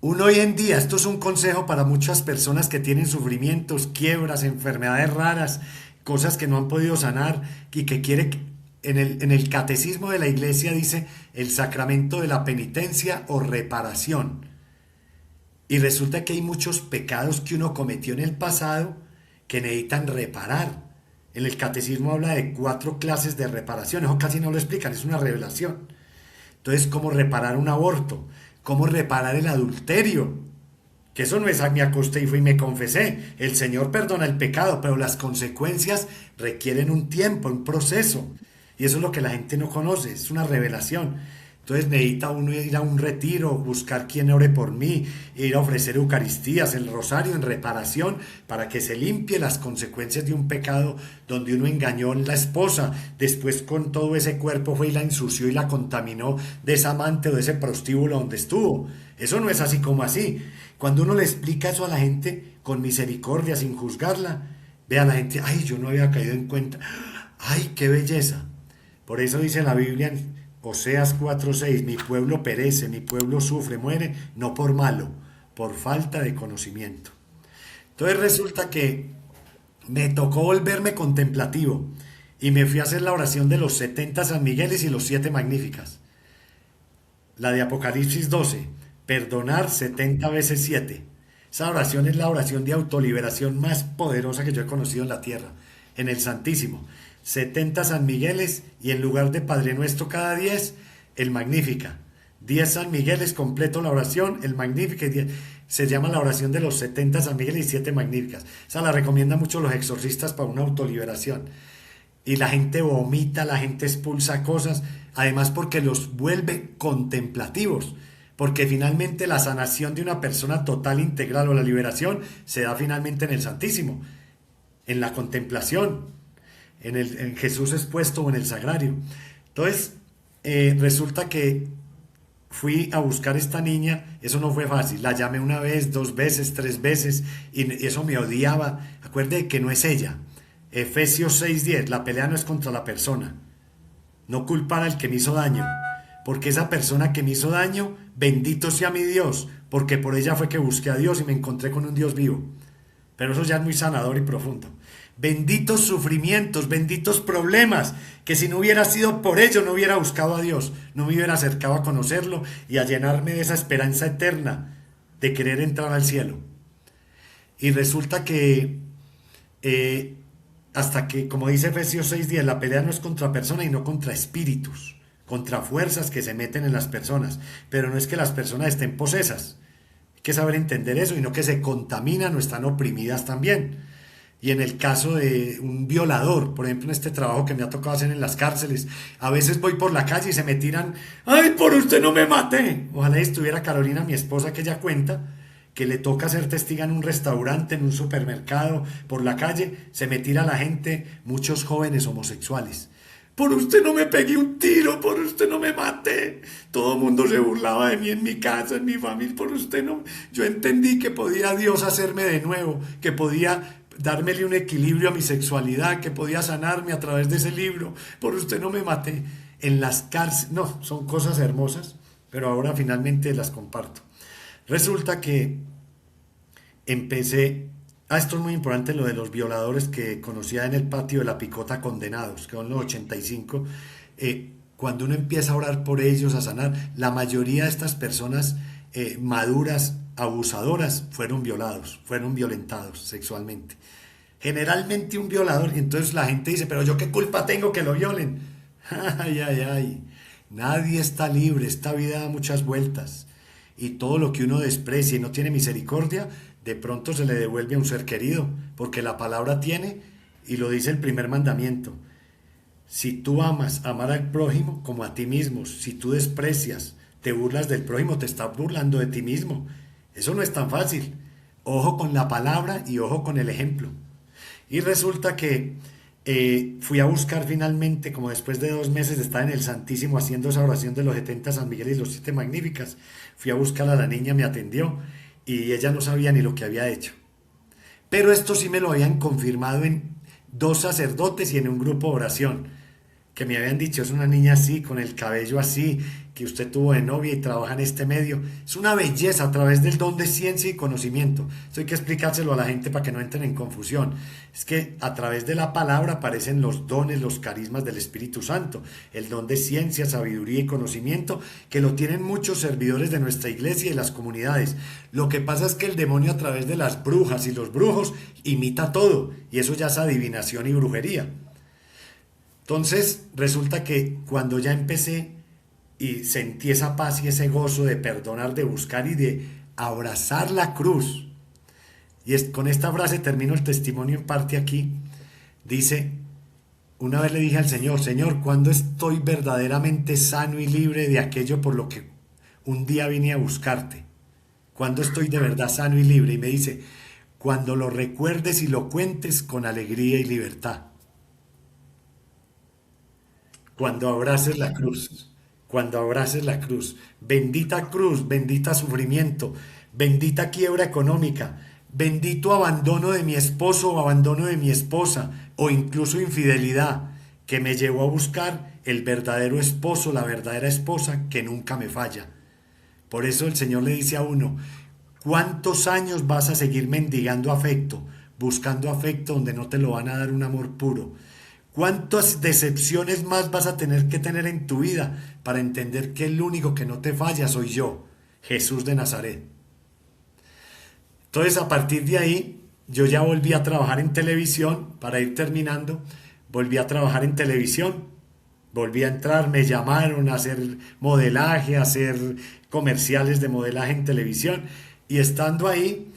Uno hoy en día, esto es un consejo para muchas personas que tienen sufrimientos, quiebras, enfermedades raras, cosas que no han podido sanar, y que quiere, en el catecismo de la iglesia dice el sacramento de la penitencia o reparación. Y resulta que hay muchos pecados que uno cometió en el pasado que necesitan reparar. En el catecismo habla de 4 clases de reparación, eso casi no lo explican, es una revelación. Entonces, ¿cómo reparar un aborto? ¿Cómo reparar el adulterio? Que eso no es me acosté y fui y me confesé. El Señor perdona el pecado, pero las consecuencias requieren un tiempo, un proceso. Y eso es lo que la gente no conoce, es una revelación. Entonces necesita uno ir a un retiro, buscar quien ore por mí, ir a ofrecer Eucaristías, el rosario en reparación, para que se limpie las consecuencias de un pecado donde uno engañó a la esposa, después con todo ese cuerpo fue y la ensució y la contaminó de ese amante o de ese prostíbulo donde estuvo. Eso no es así como así. Cuando uno le explica eso a la gente con misericordia, sin juzgarla, ve a la gente, ay, yo no había caído en cuenta, ay, qué belleza. Por eso dice la Biblia en Oseas 4:6, mi pueblo perece, mi pueblo sufre, muere, no por malo, por falta de conocimiento. Entonces resulta que me tocó volverme contemplativo y me fui a hacer la oración de los 70 San Migueles y los 7 Magníficas. La de Apocalipsis 12, perdonar 70 veces 7. Esa oración es la oración de autoliberación más poderosa que yo he conocido en la tierra, en el Santísimo. 70 San Migueles y en lugar de Padre Nuestro cada 10, el Magnífica. 10 San Migueles, completo la oración, el Magnífica. Se llama la oración de los 70 San Migueles y 7 Magníficas. Esa la recomiendan mucho los exorcistas para una autoliberación. Y la gente vomita, la gente expulsa cosas, además porque los vuelve contemplativos. Porque finalmente la sanación de una persona total, integral o la liberación se da finalmente en el Santísimo, en la contemplación. En Jesús expuesto o en el sagrario. Entonces, resulta que fui a buscar a esta niña, eso no fue fácil, la llamé una vez, 2 veces, 3 veces, y eso me odiaba. Acuerde que no es ella. Efesios 6:10, la pelea no es contra la persona. No culpar al que me hizo daño, porque esa persona que me hizo daño, bendito sea mi Dios, porque por ella fue que busqué a Dios y me encontré con un Dios vivo. Pero eso ya es muy sanador y profundo. Benditos sufrimientos, benditos problemas, que si no hubiera sido por ello no hubiera buscado a Dios, no me hubiera acercado a conocerlo y a llenarme de esa esperanza eterna de querer entrar al cielo. Y resulta que hasta que, como dice Efesios 6:10, la pelea no es contra personas y no contra espíritus, contra fuerzas que se meten en las personas, pero no es que las personas estén posesas, hay que saber entender eso y no que se contaminan o están oprimidas también. Y en el caso de un violador, por ejemplo, en este trabajo que me ha tocado hacer en las cárceles, a veces voy por la calle y se me tiran, ¡ay, por usted no me maté! Ojalá estuviera Carolina, mi esposa, que ella cuenta, que le toca ser testiga en un restaurante, en un supermercado, por la calle, se me tira la gente, muchos jóvenes homosexuales. Por usted no me pegué un tiro, por usted no me maté. Todo el mundo se burlaba de mí en mi casa, en mi familia, por usted no. Yo entendí que podía Dios hacerme de nuevo, que podía dármele un equilibrio a mi sexualidad, que podía sanarme a través de ese libro. Por usted no me maté. En las cárceles, no, son cosas hermosas, pero ahora finalmente las comparto. Resulta que empecé, esto es muy importante, lo de los violadores que conocía en el patio de la Picota condenados, que son los 85, cuando uno empieza a orar por ellos, a sanar, la mayoría de estas personas maduras, abusadoras, fueron violados, fueron violentados sexualmente. Generalmente un violador, y entonces la gente dice, pero yo qué culpa tengo que lo violen. Ay, ay, ay, nadie está libre, esta vida da muchas vueltas, y todo lo que uno desprecia y no tiene misericordia, de pronto se le devuelve a un ser querido, porque la palabra tiene, y lo dice el primer mandamiento, si tú amas, amar al prójimo como a ti mismo. Si tú desprecias, te burlas del prójimo, te estás burlando de ti mismo. Eso no es tan fácil. Ojo con la palabra y ojo con el ejemplo. Y resulta que fui a buscar finalmente, como después de 2 meses de estar en el Santísimo haciendo esa oración de los 70 San Miguel y los 7 Magníficas, fui a buscar a la niña, me atendió y ella no sabía ni lo que había hecho. Pero esto sí me lo habían confirmado en 2 sacerdotes y en un grupo de oración, que me habían dicho, es una niña así, con el cabello así, que usted tuvo de novia y trabaja en este medio. Es una belleza a través del don de ciencia y conocimiento. Esto hay que explicárselo a la gente para que no entren en confusión. Es que a través de la palabra aparecen los dones, los carismas del Espíritu Santo. El don de ciencia, sabiduría y conocimiento, que lo tienen muchos servidores de nuestra iglesia y las comunidades. Lo que pasa es que el demonio a través de las brujas y los brujos imita todo. Y eso ya es adivinación y brujería. Entonces resulta que cuando ya empecé y sentí esa paz y ese gozo de perdonar, de buscar y de abrazar la cruz, y con esta frase termino el testimonio en parte aquí, dice, una vez le dije al Señor, Señor, ¿cuándo estoy verdaderamente sano y libre de aquello por lo que un día vine a buscarte? ¿Cuándo estoy de verdad sano y libre? Y me dice, cuando lo recuerdes y lo cuentes con alegría y libertad. Cuando abraces la cruz, cuando abraces la cruz, bendita sufrimiento, bendita quiebra económica, bendito abandono de mi esposo o abandono de mi esposa, o incluso infidelidad, que me llevó a buscar el verdadero esposo, la verdadera esposa que nunca me falla. Por eso el Señor le dice a uno, ¿cuántos años vas a seguir mendigando afecto, buscando afecto donde no te lo van a dar un amor puro? ¿Cuántas decepciones más vas a tener que tener en tu vida para entender que el único que no te falla soy yo, Jesús de Nazaret? Entonces, a partir de ahí, yo ya volví a trabajar en televisión, para ir terminando, volví a trabajar en televisión, volví a entrar, me llamaron a hacer modelaje, a hacer comerciales de modelaje en televisión, y estando ahí,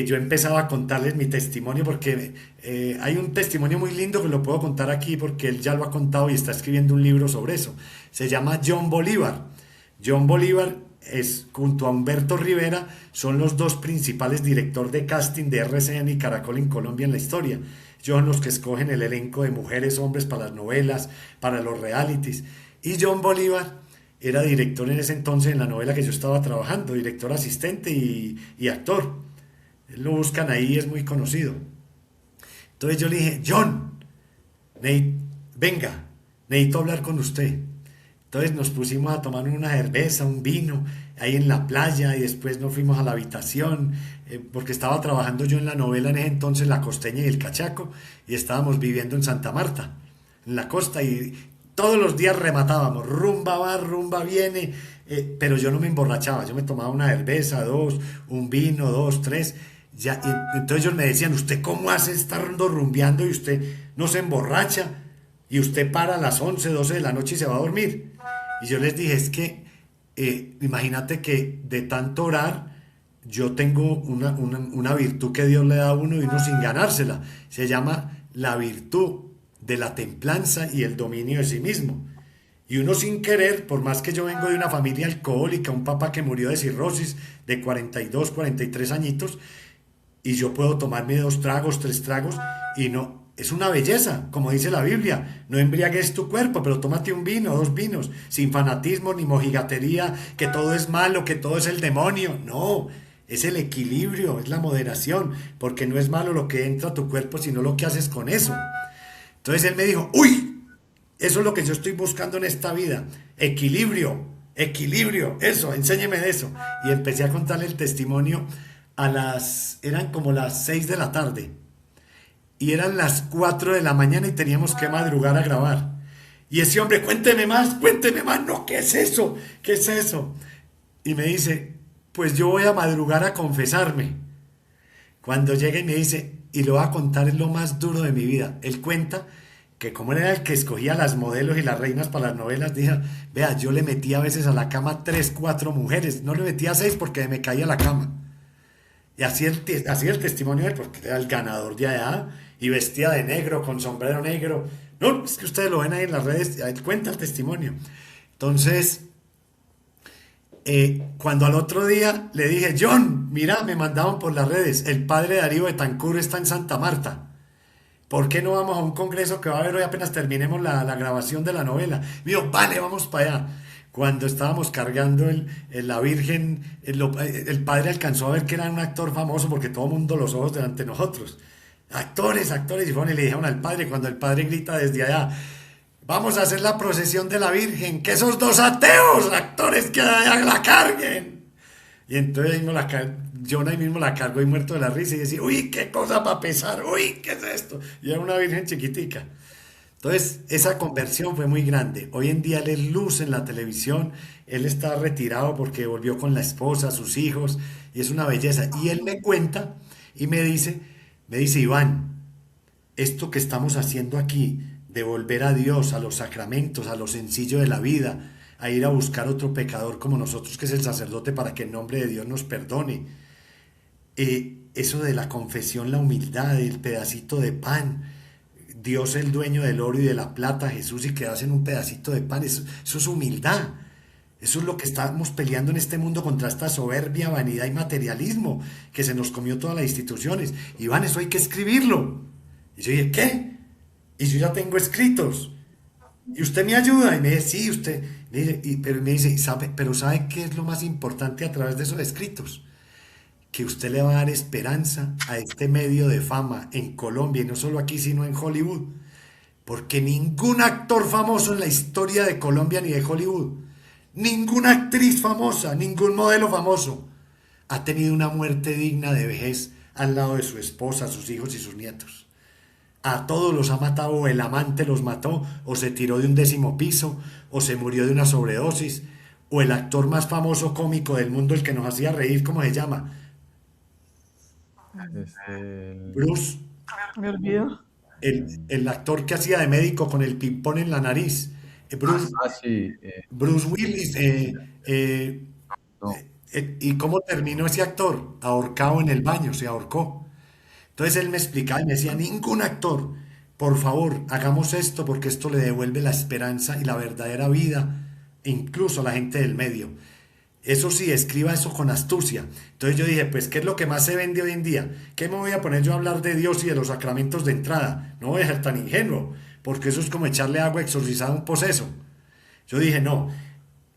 yo empezaba a contarles mi testimonio, porque hay un testimonio muy lindo que lo puedo contar aquí, porque él ya lo ha contado y está escribiendo un libro sobre eso. Se llama John Bolívar. John Bolívar es, junto a Humberto Rivera, son los dos principales directores de casting de RCN y Caracol en Colombia en la historia. Ellos son los que escogen el elenco de mujeres, hombres para las novelas, para los realities. Y John Bolívar era director en ese entonces en la novela que yo estaba trabajando, director asistente y actor. Lo buscan ahí, es muy conocido. Entonces yo le dije, John, venga, necesito hablar con usted. Entonces nos pusimos a tomar una cerveza, un vino, ahí en la playa, y después nos fuimos a la habitación, porque estaba trabajando yo en la novela en ese entonces, La Costeña y El Cachaco, y estábamos viviendo en Santa Marta, en la costa, y todos los días rematábamos, rumba va, rumba viene, pero yo no me emborrachaba, yo me tomaba una cerveza, dos, un vino, dos, tres. Ya, entonces ellos me decían, ¿usted cómo hace estar rumbeando y usted no se emborracha? Y usted para a las 11, 12 de la noche y se va a dormir. Y yo les dije, es que imagínate que de tanto orar, yo tengo una virtud que Dios le da a uno y uno sin ganársela. Se llama la virtud de la templanza y el dominio de sí mismo. Y uno sin querer, por más que yo vengo de una familia alcohólica, un papá que murió de cirrosis de 42, 43 añitos, y yo puedo tomarme 2 tragos, 3 tragos, y no, es una belleza, como dice la Biblia, no embriagues tu cuerpo, pero tómate un vino, 2 vinos, sin fanatismo ni mojigatería, que todo es malo, que todo es el demonio, no, es el equilibrio, es la moderación, porque no es malo lo que entra a tu cuerpo, sino lo que haces con eso. Entonces él me dijo, uy, eso es lo que yo estoy buscando en esta vida, equilibrio, eso, enséñeme de eso. Y empecé a contarle el testimonio. Eran como las 6 de la tarde y eran las 4 de la mañana y teníamos que madrugar a grabar. Y ese hombre, cuénteme más, no, ¿qué es eso? ¿Qué es eso? Y me dice, pues yo voy a madrugar a confesarme. Cuando llega y me dice, y lo va a contar, es lo más duro de mi vida. Él cuenta que como él era el que escogía las modelos y las reinas para las novelas, dije, vea, yo le metía a veces a la cama 3, 4 mujeres, no le metía 6 porque me caía la cama. Y así el testimonio de él, porque era el ganador de allá, y vestía de negro, con sombrero negro. No, es que ustedes lo ven ahí en las redes, él cuenta el testimonio. Entonces, cuando al otro día le dije, John, mira, me mandaban por las redes, el padre Darío Betancur está en Santa Marta. ¿Por qué no vamos a un congreso que va a haber hoy apenas terminemos la grabación de la novela? Me dijo, vale, vamos para allá. Cuando estábamos cargando la Virgen, el padre alcanzó a ver que era un actor famoso porque todo el mundo los ojos delante de nosotros. Actores, y fueron y le dijeron al padre, cuando el padre grita desde allá, vamos a hacer la procesión de la Virgen, que esos 2 ateos, actores, que la carguen. Y entonces John ahí mismo la cargó y muerto de la risa y decía, uy, qué cosa para pesar, uy, ¿qué es esto? Y era una Virgen chiquitica. Entonces, esa conversión fue muy grande. Hoy en día él es luz en la televisión, él está retirado porque volvió con la esposa, sus hijos, y es una belleza. Y él me cuenta y me dice, Iván, esto que estamos haciendo aquí, de volver a Dios, a los sacramentos, a lo sencillo de la vida, a ir a buscar otro pecador como nosotros, que es el sacerdote, para que en nombre de Dios nos perdone. Eso de la confesión, la humildad, el pedacito de pan, Dios el dueño del oro y de la plata, Jesús, y quedarse en un pedacito de pan. Eso es humildad. Eso es lo que estamos peleando en este mundo contra esta soberbia, vanidad y materialismo que se nos comió todas las instituciones. Iván, eso hay que escribirlo. Y yo dije, ¿qué? Y yo ya tengo escritos. Y usted me ayuda. Y me dice, sí, usted. Pero me dice, pero ¿sabe qué es lo más importante a través de esos escritos? Que usted le va a dar esperanza a este medio de fama en Colombia, y no solo aquí, sino en Hollywood. Porque ningún actor famoso en la historia de Colombia ni de Hollywood, ninguna actriz famosa, ningún modelo famoso ha tenido una muerte digna de vejez al lado de su esposa, sus hijos y sus nietos. A todos los ha matado, o el amante los mató, o se tiró de un 10º piso, o se murió de una sobredosis, o el actor más famoso cómico del mundo, el que nos hacía reír, ¿cómo se llama? Bruce. Me olvidó. El actor que hacía de médico con el ping-pong en la nariz. Sí. Bruce Willis. No. ¿Y cómo terminó ese actor? Ahorcado en el baño, se ahorcó. Entonces él me explicaba y me decía, ningún actor, por favor, hagamos esto porque esto le devuelve la esperanza y la verdadera vida, incluso a la gente del medio. Eso sí, escriba eso con astucia. Entonces yo dije, pues, ¿qué es lo que más se vende hoy en día? ¿Qué me voy a poner yo a hablar de Dios y de los sacramentos de entrada? No voy a ser tan ingenuo, porque eso es como echarle agua exorcizada a un poseso. Yo dije, no,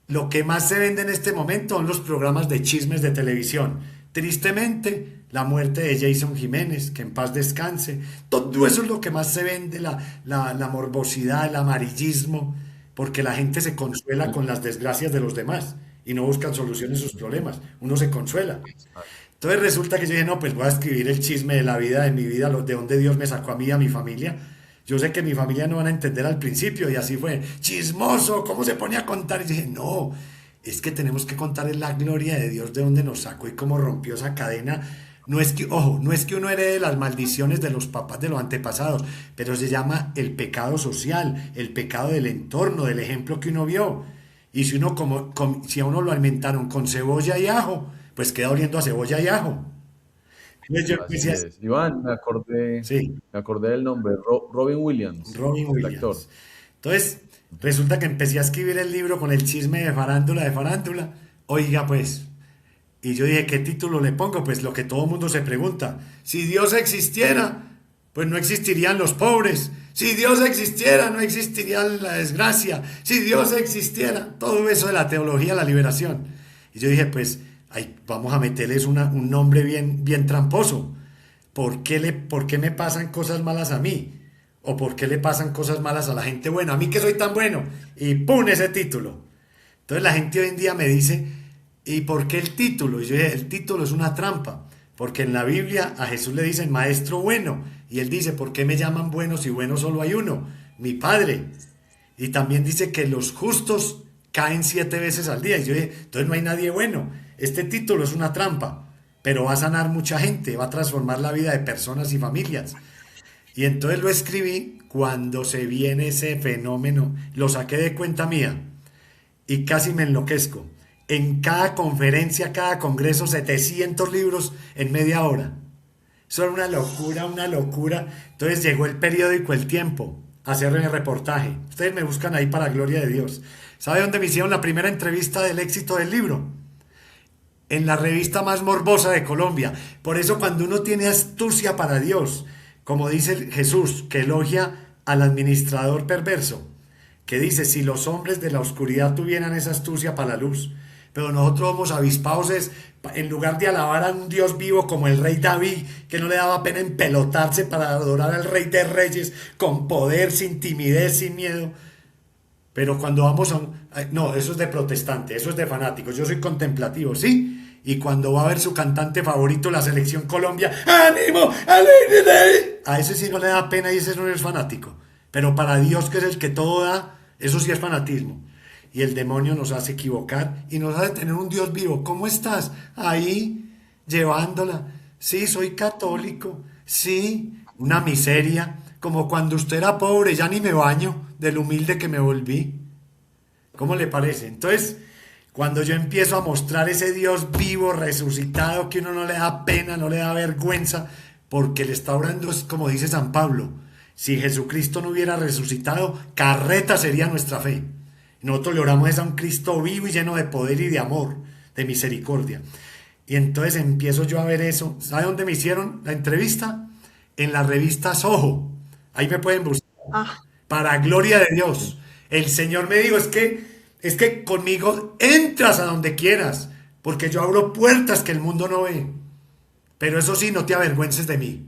lo que más se vende en este momento son los programas de chismes de televisión. Tristemente, la muerte de Jason Jiménez, que en paz descanse. Todo eso es lo que más se vende, la morbosidad, el amarillismo, porque la gente se consuela con las desgracias de los demás y no buscan soluciones a sus problemas. Uno se consuela. Entonces resulta que yo dije, no, pues voy a escribir el chisme de la vida, de mi vida, de dónde Dios me sacó a mí y a mi familia. Yo sé que mi familia no van a entender al principio, y así fue. Chismoso, ¿cómo se pone a contar? Y dije, no, es que tenemos que contar la gloria de Dios, de dónde nos sacó y cómo rompió esa cadena. No es que, ojo, no es que uno herede las maldiciones de los papás, de los antepasados, pero se llama el pecado social, el pecado del entorno, del ejemplo que uno vio. Y si si a uno lo alimentaron con cebolla y ajo, pues queda oliendo a cebolla y ajo. Entonces yo Así empecé es. Iván, sí, me acordé del nombre, Robin Williams, Robin el actor. Williams. Entonces, resulta que empecé a escribir el libro con el chisme de farándula. Oiga, pues, y yo dije, ¿qué título le pongo? Pues lo que todo el mundo se pregunta. Si Dios existiera, pues no existirían los pobres. Si Dios existiera, no existiría la desgracia. Si Dios existiera, todo eso de la teología, la liberación. Y yo dije, pues, vamos a meterles un nombre bien tramposo. ¿Por qué me pasan cosas malas a mí? ¿O por qué le pasan cosas malas a la gente buena? A mí que soy tan bueno. Y ¡pum! Ese título. Entonces la gente hoy en día me dice, ¿y por qué el título? Y yo dije, el título es una trampa. Porque en la Biblia a Jesús le dicen maestro bueno. Y él dice, ¿por qué me llaman bueno si bueno solo hay uno? Mi Padre. Y también dice que los justos caen 7 veces al día. Y yo dije, entonces no hay nadie bueno. Este título es una trampa, pero va a sanar mucha gente, va a transformar la vida de personas y familias. Y entonces lo escribí cuando se viene ese fenómeno. Lo saqué de cuenta mía y casi me enloquezco. En cada conferencia, cada congreso, 700 libros en media hora. Eso era una locura, una locura. Entonces llegó el periódico El Tiempo a hacer el reportaje. Ustedes me buscan ahí para gloria de Dios. ¿Sabe dónde me hicieron la primera entrevista del éxito del libro? En la revista más morbosa de Colombia. Por eso cuando uno tiene astucia para Dios, como dice Jesús, que elogia al administrador perverso, que dice, si los hombres de la oscuridad tuvieran esa astucia para la luz, pero nosotros somos avispados, en lugar de alabar a un Dios vivo como el rey David, que no le daba pena empelotarse para adorar al rey de reyes, con poder, sin timidez, sin miedo. Pero cuando vamos no, eso es de protestante, eso es de fanáticos, yo soy contemplativo, ¿sí? Y cuando va a ver su cantante favorito, la selección Colombia, ¡ánimo! A ese sí no le da pena y ese no es fanático. Pero para Dios, que es el que todo da, eso sí es fanatismo. Y el demonio nos hace equivocar y nos hace tener un Dios vivo. ¿Cómo estás? Ahí, llevándola. Sí, soy católico. Sí, una miseria. Como cuando usted era pobre, ya ni me baño del humilde que me volví. ¿Cómo le parece? Entonces, cuando yo empiezo a mostrar ese Dios vivo, resucitado, que uno no le da pena, no le da vergüenza, porque le está orando, es como dice San Pablo, Si Jesucristo no hubiera resucitado, carreta sería nuestra fe. Nosotros le oramos a un Cristo vivo y lleno de poder y de amor, de misericordia. Y entonces empiezo yo a ver eso. ¿Sabe dónde me hicieron la entrevista? En la revista Soho. Ahí me pueden buscar. Para gloria de Dios. El Señor me dijo, es que conmigo entras a donde quieras, porque yo abro puertas que el mundo no ve. Pero eso sí, no te avergüences de mí.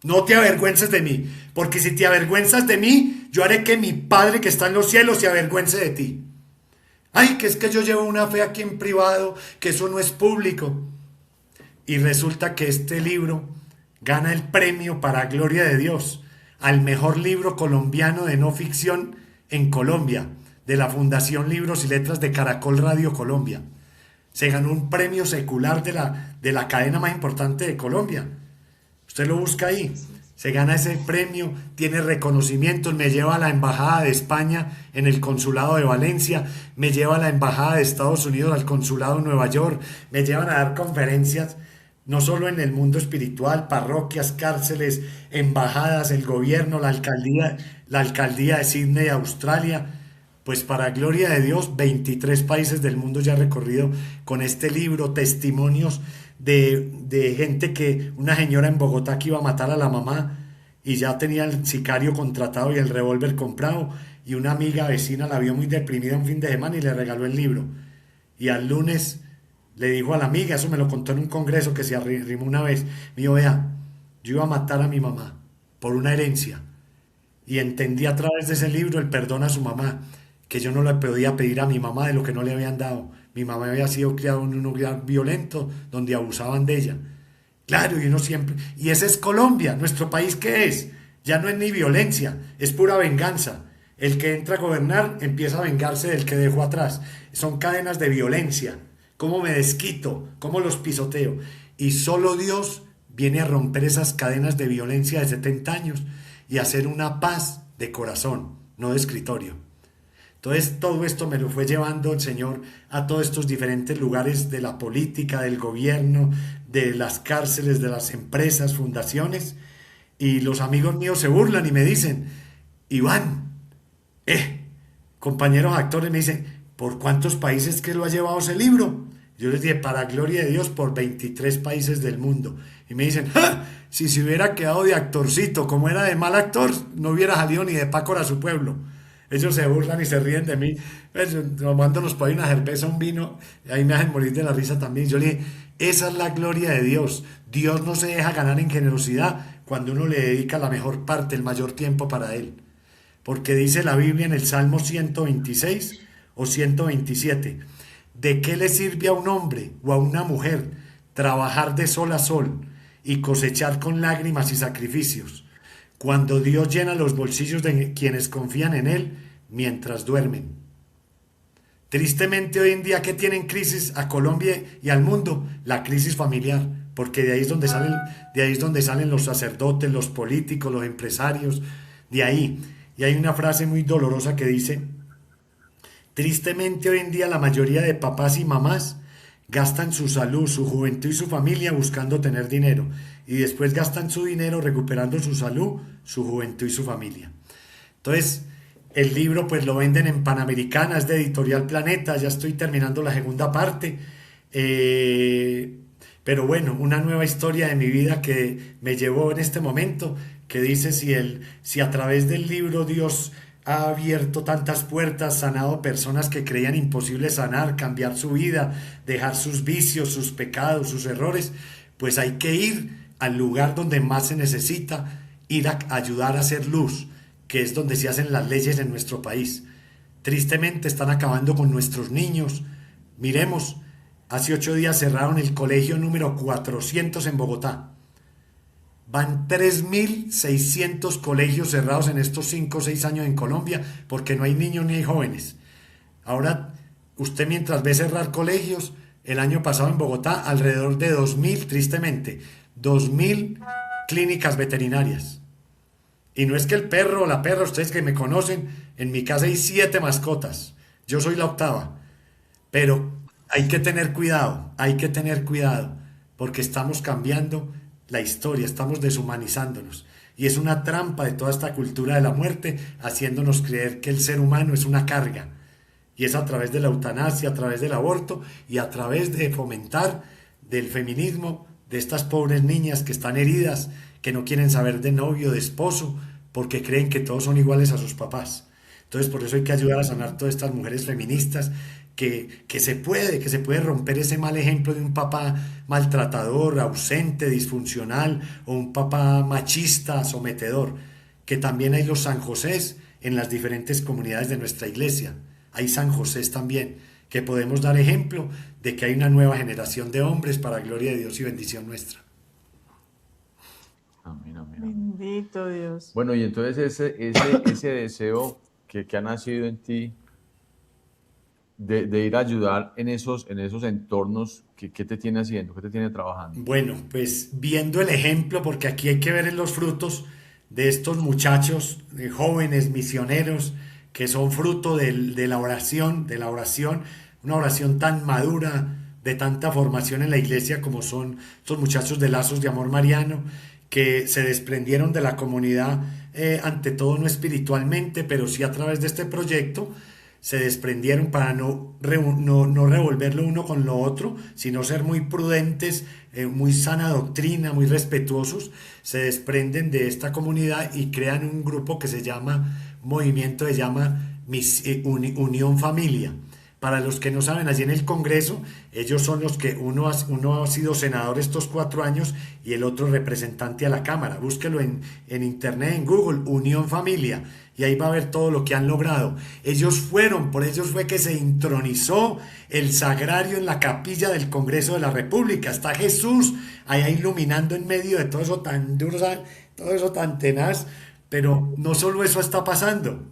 No te avergüences de mí, porque si te avergüenzas de mí, yo haré que mi Padre que está en los cielos se avergüence de ti. Ay, que es que yo llevo una fe aquí en privado, que eso no es público. Y resulta que este libro gana el premio para gloria de Dios al mejor libro colombiano de no ficción en Colombia, de la Fundación Libros y Letras de Caracol Radio Colombia. Se ganó un premio secular de la cadena más importante de Colombia. Usted lo busca ahí. Se gana ese premio, tiene reconocimientos, me lleva a la Embajada de España en el Consulado de Valencia, me lleva a la Embajada de Estados Unidos al Consulado de Nueva York, me llevan a dar conferencias, no solo en el mundo espiritual, parroquias, cárceles, embajadas, el gobierno, la alcaldía de Sydney, Australia. Pues para gloria de Dios, 23 países del mundo ya he recorrido con este libro, testimonios de gente una señora en Bogotá que iba a matar a la mamá y ya tenía el sicario contratado y el revólver comprado, y una amiga vecina la vio muy deprimida un fin de semana y le regaló el libro. Y al lunes le dijo a la amiga, eso me lo contó en un congreso que se arrimó una vez, me dijo, vea, yo iba a matar a mi mamá por una herencia y entendí a través de ese libro el perdón a su mamá, que yo no le podía pedir a mi mamá de lo que no le habían dado. Mi mamá había sido criada en un hogar violento donde abusaban de ella. Claro, y uno siempre... Y ese es Colombia, nuestro país, ¿qué es? Ya no es ni violencia, es pura venganza. El que entra a gobernar empieza a vengarse del que dejó atrás. Son cadenas de violencia. ¿Cómo me desquito? ¿Cómo los pisoteo? Y solo Dios viene a romper esas cadenas de violencia de 70 años y hacer una paz de corazón, no de escritorio. Entonces todo esto me lo fue llevando el Señor a todos estos diferentes lugares de la política, del gobierno, de las cárceles, de las empresas, fundaciones, y los amigos míos se burlan y me dicen, Iván, compañeros actores me dicen, ¿por cuántos países que lo ha llevado ese libro? Yo les dije, para gloria de Dios, por 23 países del mundo. Y me dicen, ¡ja! Si se hubiera quedado de actorcito, como era de mal actor, no hubiera salido ni de Pácora a su pueblo. Ellos se burlan y se ríen de mí, tomándonos por ahí una cerveza, un vino, y ahí me hacen morir de la risa también. Yo le dije, esa es la gloria de Dios. Dios no se deja ganar en generosidad cuando uno le dedica la mejor parte, el mayor tiempo para Él. Porque dice la Biblia en el Salmo 126 o 127, ¿de qué le sirve a un hombre o a una mujer trabajar de sol a sol y cosechar con lágrimas y sacrificios, cuando Dios llena los bolsillos de quienes confían en Él mientras duermen? Tristemente hoy en día, ¿qué tienen crisis a Colombia y al mundo? La crisis familiar, porque de ahí es donde salen los sacerdotes, los políticos, los empresarios, de ahí. Y hay una frase muy dolorosa que dice, tristemente hoy en día la mayoría de papás y mamás gastan su salud, su juventud y su familia buscando tener dinero, y después gastan su dinero recuperando su salud, su juventud y su familia. Entonces, el libro pues lo venden en Panamericana, es de Editorial Planeta, ya estoy terminando la segunda parte, pero bueno, una nueva historia de mi vida que me llevó en este momento, que dice si a través del libro Dios ha abierto tantas puertas, sanado personas que creían imposible sanar, cambiar su vida, dejar sus vicios, sus pecados, sus errores, pues hay que ir al lugar donde más se necesita, ir a ayudar a hacer luz, que es donde se hacen las leyes en nuestro país. Tristemente están acabando con nuestros niños. Miremos, hace 8 días cerraron el colegio número 400 en Bogotá. Van 3.600 colegios cerrados en estos 5 o 6 años en Colombia porque no hay niños ni hay jóvenes. Ahora, usted mientras ve cerrar colegios, el año pasado en Bogotá, alrededor de 2.000, tristemente, 2.000 clínicas veterinarias. Y no es que el perro o la perra, ustedes que me conocen, en mi casa hay 7 mascotas. Yo soy la 8ª. Pero hay que tener cuidado, porque estamos cambiando la historia, estamos deshumanizándonos. Y es una trampa de toda esta cultura de la muerte, haciéndonos creer que el ser humano es una carga. Y es a través de la eutanasia, a través del aborto y a través de fomentar del feminismo de estas pobres niñas que están heridas, que no quieren saber de novio, de esposo, porque creen que todos son iguales a sus papás. Entonces por eso hay que ayudar a sanar todas estas mujeres feministas, que se puede romper ese mal ejemplo de un papá maltratador, ausente, disfuncional, o un papá machista, sometedor, que también hay los San Josés en las diferentes comunidades de nuestra iglesia. Hay San Josés también, que podemos dar ejemplo de que hay una nueva generación de hombres para gloria de Dios y bendición nuestra. Amén, amén. Bendito Dios. Bueno, y entonces ese deseo que ha nacido en ti de ir a ayudar en esos entornos, ¿qué te tiene haciendo? ¿Qué te tiene trabajando? Bueno, pues viendo el ejemplo, porque aquí hay que ver en los frutos de estos muchachos, de jóvenes misioneros, que son fruto de la oración, una oración tan madura, de tanta formación en la iglesia como son estos muchachos de Lazos de Amor Mariano, que se desprendieron de la comunidad, ante todo no espiritualmente, pero sí a través de este proyecto, se desprendieron para no revolverlo uno con lo otro, sino ser muy prudentes, muy sana doctrina, muy respetuosos. Se desprenden de esta comunidad y crean un grupo que se llama Movimiento, se llama Unión Familia. Para los que no saben, allí en el Congreso, ellos son los que uno ha sido senador estos 4 años y el otro representante a la Cámara. Búsquelo en internet, en Google, Unión Familia, y ahí va a ver todo lo que han logrado. Por ellos fue que se intronizó el sagrario en la capilla del Congreso de la República. Está Jesús allá iluminando en medio de todo eso tan duro, todo eso tan tenaz, pero no solo eso está pasando.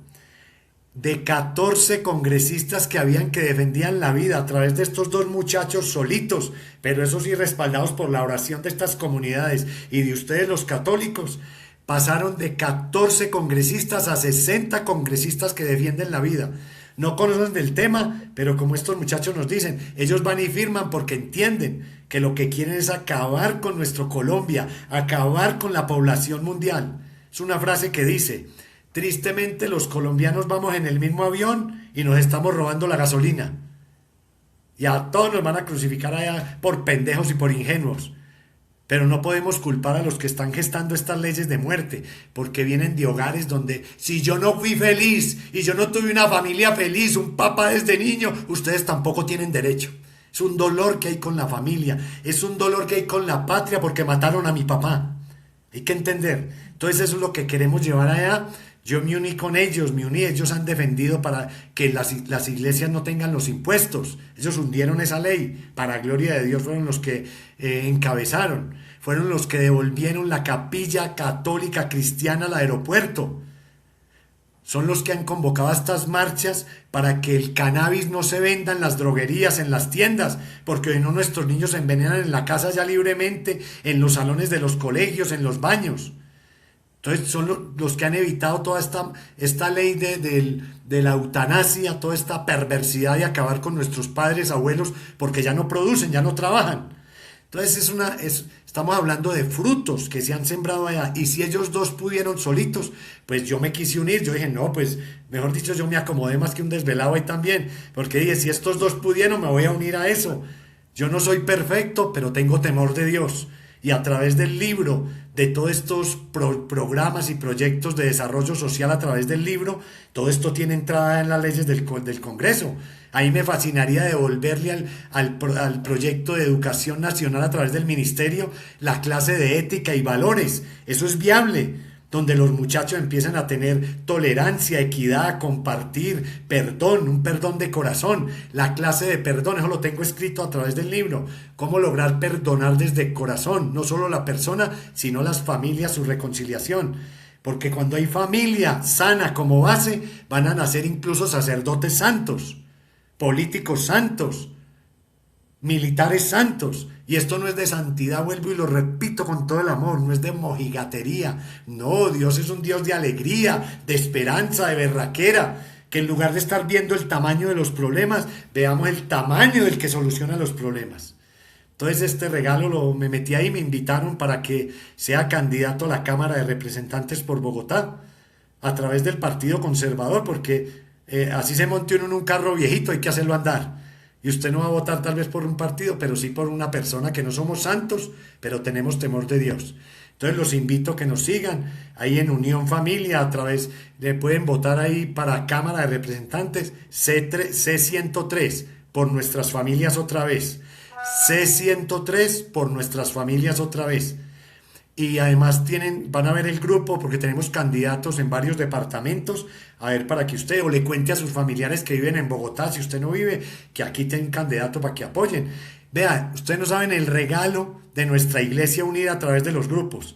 De 14 congresistas que defendían la vida a través de estos 2 muchachos solitos, pero eso sí respaldados por la oración de estas comunidades y de ustedes los católicos, pasaron de 14 congresistas a 60 congresistas que defienden la vida. No conocen del tema, pero como estos muchachos nos dicen, ellos van y firman porque entienden que lo que quieren es acabar con nuestro Colombia, acabar con la población mundial. Es una frase que dice: tristemente los colombianos vamos en el mismo avión y nos estamos robando la gasolina. Y a todos nos van a crucificar allá por pendejos y por ingenuos. Pero no podemos culpar a los que están gestando estas leyes de muerte, porque vienen de hogares donde si yo no fui feliz y yo no tuve una familia feliz, un papá desde niño, ustedes tampoco tienen derecho. Es un dolor que hay con la familia, es un dolor que hay con la patria porque mataron a mi papá. Hay que entender. Entonces eso es lo que queremos llevar allá. Yo me uní con ellos, ellos han defendido para que las iglesias no tengan los impuestos. Ellos hundieron esa ley, para gloria de Dios fueron los que encabezaron, fueron los que devolvieron la capilla católica cristiana al aeropuerto. Son los que han convocado a estas marchas para que el cannabis no se venda en las droguerías, en las tiendas, porque hoy no nuestros niños se envenenan en la casa ya libremente, en los salones de los colegios, en los baños. Entonces son los que han evitado toda esta ley de la eutanasia, toda esta perversidad de acabar con nuestros padres, abuelos, porque ya no producen, ya no trabajan. Entonces estamos hablando de frutos que se han sembrado allá. Y si ellos 2 pudieron solitos, pues yo me quise unir. Yo dije, no, pues mejor dicho, yo me acomodé más que un desvelado ahí también. Porque dije, si estos 2 pudieron, me voy a unir a eso. Yo no soy perfecto, pero tengo temor de Dios. Y a través del libro, de todos estos programas y proyectos de desarrollo social a través del libro, todo esto tiene entrada en las leyes del Congreso. Ahí me fascinaría devolverle al proyecto de educación nacional a través del ministerio la clase de ética y valores. Eso es viable, donde los muchachos empiezan a tener tolerancia, equidad, compartir, perdón, un perdón de corazón, la clase de perdón, eso lo tengo escrito a través del libro, cómo lograr perdonar desde el corazón, no solo la persona, sino las familias, su reconciliación, porque cuando hay familia sana como base, van a nacer incluso sacerdotes santos, políticos santos, militares santos. Y esto no es de santidad, vuelvo y lo repito con todo el amor, no es de mojigatería. No, Dios es un Dios de alegría, de esperanza, de berraquera. Que en lugar de estar viendo el tamaño de los problemas, veamos el tamaño del que soluciona los problemas. Entonces este regalo me metí ahí, me invitaron para que sea candidato a la Cámara de Representantes por Bogotá a través del Partido Conservador, porque así se monte uno en un carro viejito, hay que hacerlo andar. Y usted no va a votar tal vez por un partido, pero sí por una persona que no somos santos, pero tenemos temor de Dios. Entonces los invito a que nos sigan ahí en Unión Familia, a través de pueden votar ahí para Cámara de Representantes C103 por nuestras familias otra vez. C103 por nuestras familias otra vez. Y además van a ver el grupo porque tenemos candidatos en varios departamentos, a ver para que usted o le cuente a sus familiares que viven en Bogotá, si usted no vive, que aquí tienen candidato para que apoyen. Vean, ustedes no saben el regalo de nuestra Iglesia Unida a través de los grupos.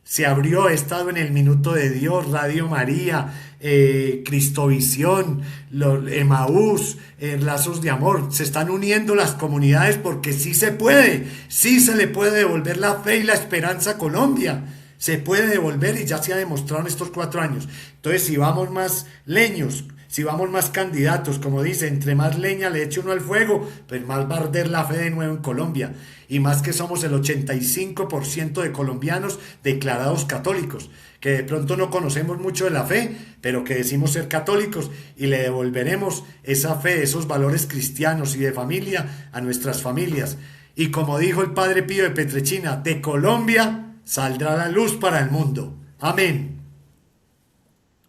Se abrió, he estado en el Minuto de Dios, Radio María, Cristovisión, Emaús, Lazos de Amor. Se están uniendo las comunidades porque sí se puede, sí se le puede devolver la fe y la esperanza a Colombia. Se puede devolver y ya se ha demostrado en estos 4 años. Entonces, si vamos más leños, si vamos más candidatos, como dice, entre más leña le eche uno al fuego, pues más va a arder la fe de nuevo en Colombia. Y más que somos el 85% de colombianos declarados católicos, que de pronto no conocemos mucho de la fe, pero que decimos ser católicos y le devolveremos esa fe, esos valores cristianos y de familia a nuestras familias. Y como dijo el Padre Pío de Petrechina, de Colombia saldrá la luz para el mundo. Amén.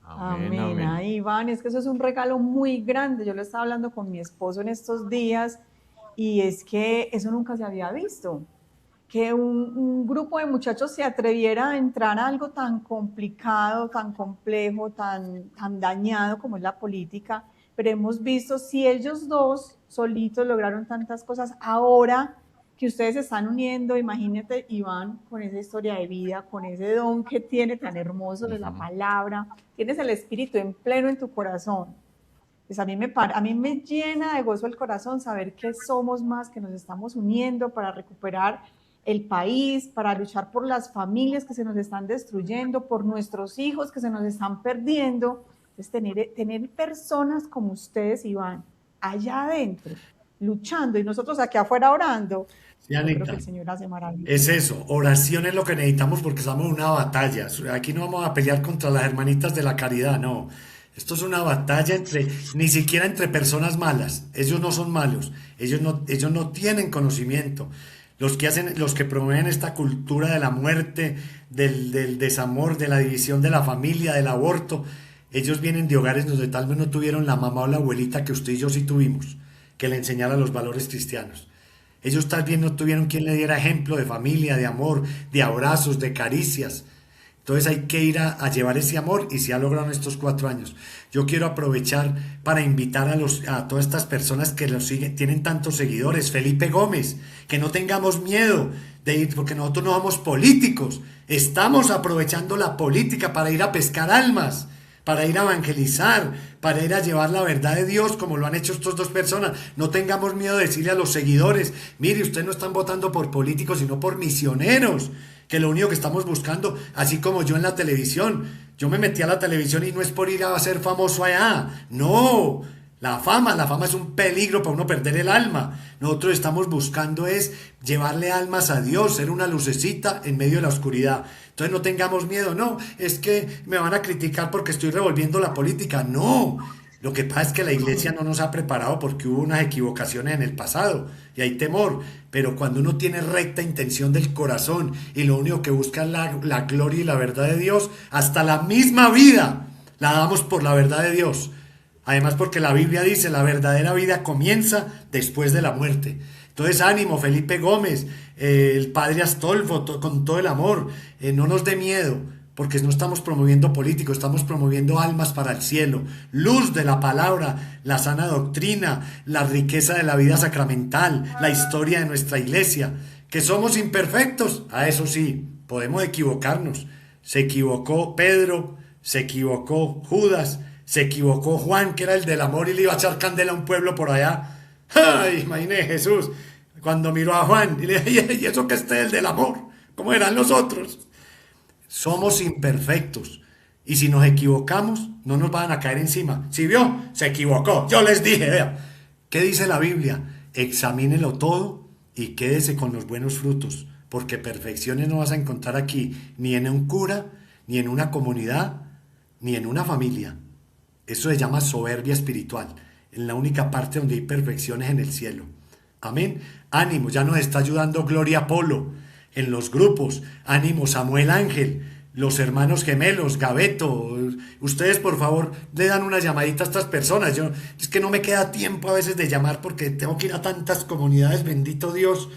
Amén, amén. Ay, Iván, es que eso es un regalo muy grande. Yo lo estaba hablando con mi esposo en estos días y es que eso nunca se había visto. Que un grupo de muchachos se atreviera a entrar a algo tan complicado, tan complejo, tan dañado como es la política. Pero hemos visto, si ellos dos solitos lograron tantas cosas, ahora que ustedes se están uniendo, imagínate, Iván, con esa historia de vida, con ese don que tiene tan hermoso de la palabra, tienes el Espíritu en pleno en tu corazón. Pues a mí me llena de gozo el corazón saber que somos más, que nos estamos uniendo para recuperar el país, para luchar por las familias que se nos están destruyendo, por nuestros hijos que se nos están perdiendo. Entonces, tener personas como ustedes, Iván, allá adentro, luchando y nosotros aquí afuera orando. Sí, Anita, creo que el Señor hace maravillas. Es eso, oración es lo que necesitamos porque estamos en una batalla. Aquí no vamos a pelear contra las hermanitas de la caridad, no. Esto es una batalla ni siquiera entre personas malas. Ellos no son malos, ellos no tienen conocimiento. Los que promueven esta cultura de la muerte, del desamor, de la división de la familia, del aborto, ellos vienen de hogares donde tal vez no tuvieron la mamá o la abuelita que usted y yo sí tuvimos, que le enseñara los valores cristianos. Ellos tal vez no tuvieron quien le diera ejemplo de familia, de amor, de abrazos, de caricias. Entonces hay que ir a llevar ese amor y se ha logrado en estos 4 años. Yo quiero aprovechar para invitar a todas estas personas que los siguen, tienen tantos seguidores. Felipe Gómez, que no tengamos miedo de ir, porque nosotros no somos políticos. Estamos aprovechando la política para ir a pescar almas, para ir a evangelizar, para ir a llevar la verdad de Dios como lo han hecho estas 2 personas. No tengamos miedo de decirle a los seguidores, mire, ustedes no están votando por políticos, sino por misioneros, que lo único que estamos buscando, así como yo en la televisión, yo me metí a la televisión y no es por ir a ser famoso allá, no, la fama es un peligro para uno perder el alma. Nosotros estamos buscando es llevarle almas a Dios, ser una lucecita en medio de la oscuridad. Entonces no tengamos miedo, no, es que me van a criticar porque estoy revolviendo la política, no. Lo que pasa es que la iglesia no nos ha preparado porque hubo unas equivocaciones en el pasado y hay temor, pero cuando uno tiene recta intención del corazón y lo único que busca es la gloria y la verdad de Dios, hasta la misma vida la damos por la verdad de Dios. Además porque la Biblia dice, la verdadera vida comienza después de la muerte. Entonces ánimo, Felipe Gómez, el padre Astolfo, con todo el amor, no nos dé miedo, porque no estamos promoviendo políticos, estamos promoviendo almas para el cielo, luz de la palabra, la sana doctrina, la riqueza de la vida sacramental, la historia de nuestra iglesia, que somos imperfectos, a eso sí, podemos equivocarnos. Se equivocó Pedro, se equivocó Judas, se equivocó Juan, que era el del amor y le iba a echar candela a un pueblo por allá. ¡Ay, imaginé Jesús! Cuando miró a Juan y le dije, ¿y eso que es el del amor? ¿Cómo eran los otros? Somos imperfectos y si nos equivocamos no nos van a caer encima. Si vio, se equivocó. Yo les dije, vea, ¿qué dice la Biblia? Examínelo todo y quédese con los buenos frutos, porque perfecciones no vas a encontrar aquí, ni en un cura, ni en una comunidad, ni en una familia. Eso se llama soberbia espiritual. En la única parte donde hay perfección es en el cielo. Amén. Ánimo, ya nos está ayudando Gloria Polo en los grupos. Ánimo, Samuel Ángel, los hermanos gemelos, Gabeto. Ustedes, por favor, le dan una llamadita a estas personas. Es que no me queda tiempo a veces de llamar porque tengo que ir a tantas comunidades, bendito Dios,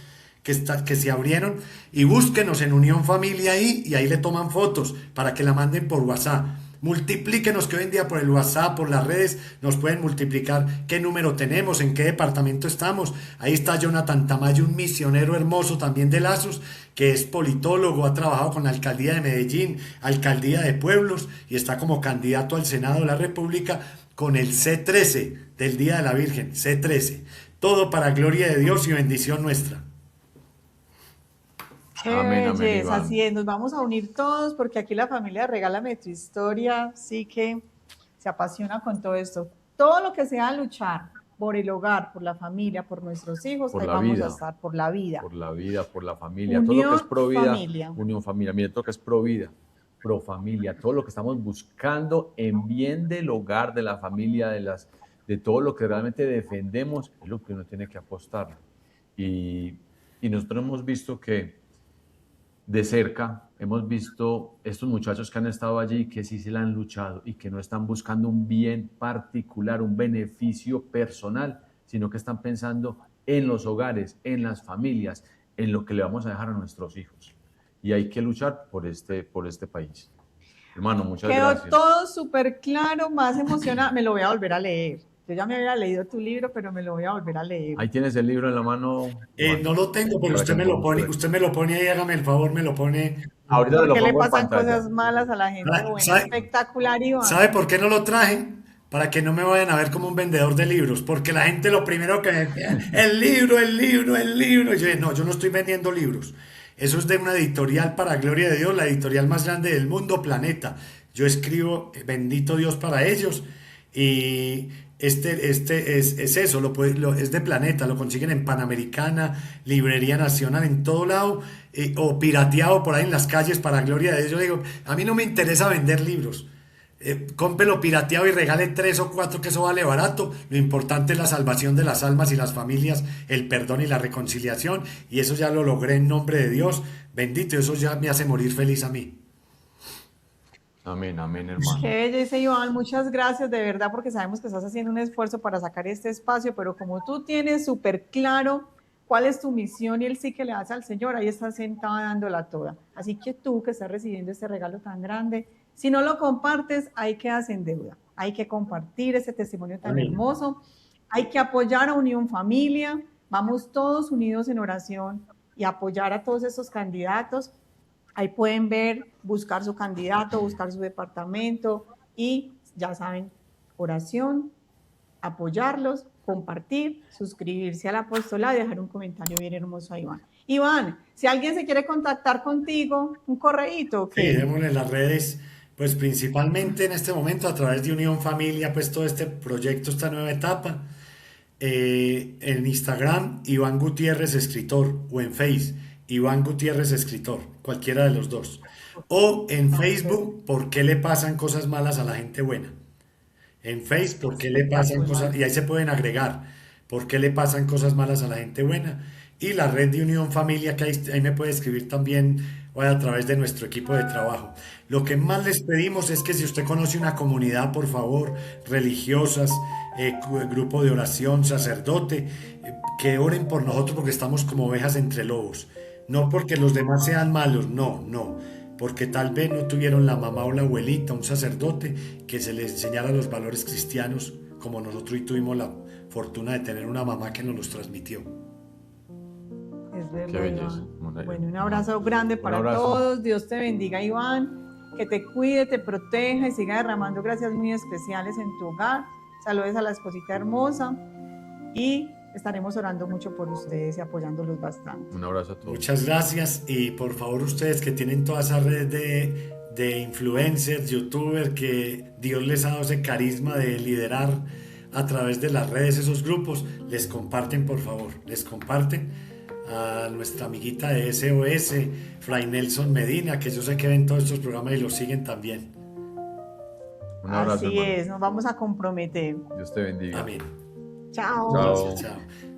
que se abrieron. Y búsquenos en Unión Familia ahí y ahí le toman fotos para que la manden por WhatsApp. Multiplíquenos, que hoy en día por el WhatsApp, por las redes, nos pueden multiplicar qué número tenemos, en qué departamento estamos. Ahí está Jonathan Tamayo, un misionero hermoso también de Lazos, que es politólogo, ha trabajado con la alcaldía de Medellín, alcaldía de Pueblos, y está como candidato al Senado de la República con el C13 del Día de la Virgen, C13. Todo para gloria de Dios y bendición nuestra. Qué belleza, así es, nos vamos a unir todos porque aquí la familia de Regálame tu Historia sí que se apasiona con todo esto. Todo lo que sea luchar por el hogar, por la familia, por nuestros hijos, ahí vamos a estar, por la vida. Por la vida, por la familia, todo lo que es pro vida, unión familia, mire, todo lo que es pro vida, pro familia, todo lo que estamos buscando en bien del hogar, de la familia, de todo lo que realmente defendemos, es lo que uno tiene que apostar. Y nosotros hemos visto que de cerca, hemos visto estos muchachos que han estado allí, que sí se la han luchado y que no están buscando un bien particular, un beneficio personal, sino que están pensando en los hogares, en las familias, en lo que le vamos a dejar a nuestros hijos. Y hay que luchar por este país. Hermano, muchas gracias. Quedó todo súper claro, más emocionado. Me lo voy a volver a leer. Yo ya me había leído tu libro, pero me lo voy a volver a leer. Ahí tienes el libro en la mano. No lo tengo, pero usted me lo pone ahí, hágame el favor, me lo pone. Ahorita ¿Por qué le pasan cosas malas a la gente? Bueno, espectacular, Iván. ¿Sabe por qué no lo traje? Para que no me vayan a ver como un vendedor de libros, porque la gente lo primero que me decía, el libro. Y yo dije, no, yo no estoy vendiendo libros. Eso es de una editorial para gloria de Dios, la editorial más grande del mundo, Planeta. Yo escribo, bendito Dios para ellos, y es eso, es de Planeta, lo consiguen en Panamericana, Librería Nacional, en todo lado, o pirateado por ahí en las calles para gloria de Dios. Yo digo, a mí no me interesa vender libros. Cómprelo pirateado y regale 3 o 4, que eso vale barato. Lo importante es la salvación de las almas y las familias, el perdón y la reconciliación, y eso ya lo logré en nombre de Dios, bendito, eso ya me hace morir feliz a mí. Amén, amén, hermano. Qué belleza, Iván, muchas gracias de verdad, porque sabemos que estás haciendo un esfuerzo para sacar este espacio, pero como tú tienes súper claro cuál es tu misión y el sí que le das al Señor, ahí estás sentada dándola toda. Así que tú que estás recibiendo este regalo tan grande, si no lo compartes, ahí quedas en deuda. Hay que compartir ese testimonio tan hermoso. Hay que apoyar a Unión Familia. Vamos todos unidos en oración y apoyar a todos estos candidatos. Ahí pueden ver, buscar su candidato, buscar su departamento y ya saben, oración, apoyarlos, compartir, suscribirse al apostolado y dejar un comentario bien hermoso a Iván. Iván, si alguien se quiere contactar contigo, un correíto. Sí, démosle en las redes. Pues principalmente en este momento a través de Unión Familia, pues todo este proyecto, esta nueva etapa. En Instagram, Iván Gutiérrez Escritor, o en Face, Iván Gutiérrez Escritor, cualquiera de los dos. O en Facebook, ¿por qué le pasan cosas malas a la gente buena? En Facebook, ¿por qué le pasan cosas? Y ahí se pueden agregar, ¿por qué le pasan cosas malas a la gente buena? Y la red de Unión Familia, que ahí me puede escribir también a través de nuestro equipo de trabajo. Lo que más les pedimos es que si usted conoce una comunidad, por favor, religiosas, grupo de oración, sacerdote, que oren por nosotros porque estamos como ovejas entre lobos. No porque los demás sean malos, no, porque tal vez no tuvieron la mamá o la abuelita, un sacerdote, que se les enseñara los valores cristianos, como nosotros y tuvimos la fortuna de tener una mamá que nos los transmitió. Es verdad. Bueno, un abrazo grande para todos. Dios te bendiga, Iván. Que te cuide, te proteja y siga derramando gracias muy especiales en tu hogar. Saludos a la esposita hermosa y estaremos orando mucho por ustedes y apoyándolos bastante. Un abrazo a todos. Muchas gracias y por favor ustedes que tienen toda esa red de influencers, youtubers, que Dios les ha dado ese carisma de liderar a través de las redes esos grupos, les comparten, por favor, les comparten a nuestra amiguita de SOS, Fray Nelson Medina, que yo sé que ven todos estos programas y los siguen también. Un abrazo, Así hermano. es, nos vamos a comprometer. Dios te bendiga. Amén. Chao. Chao. Gracias, chao.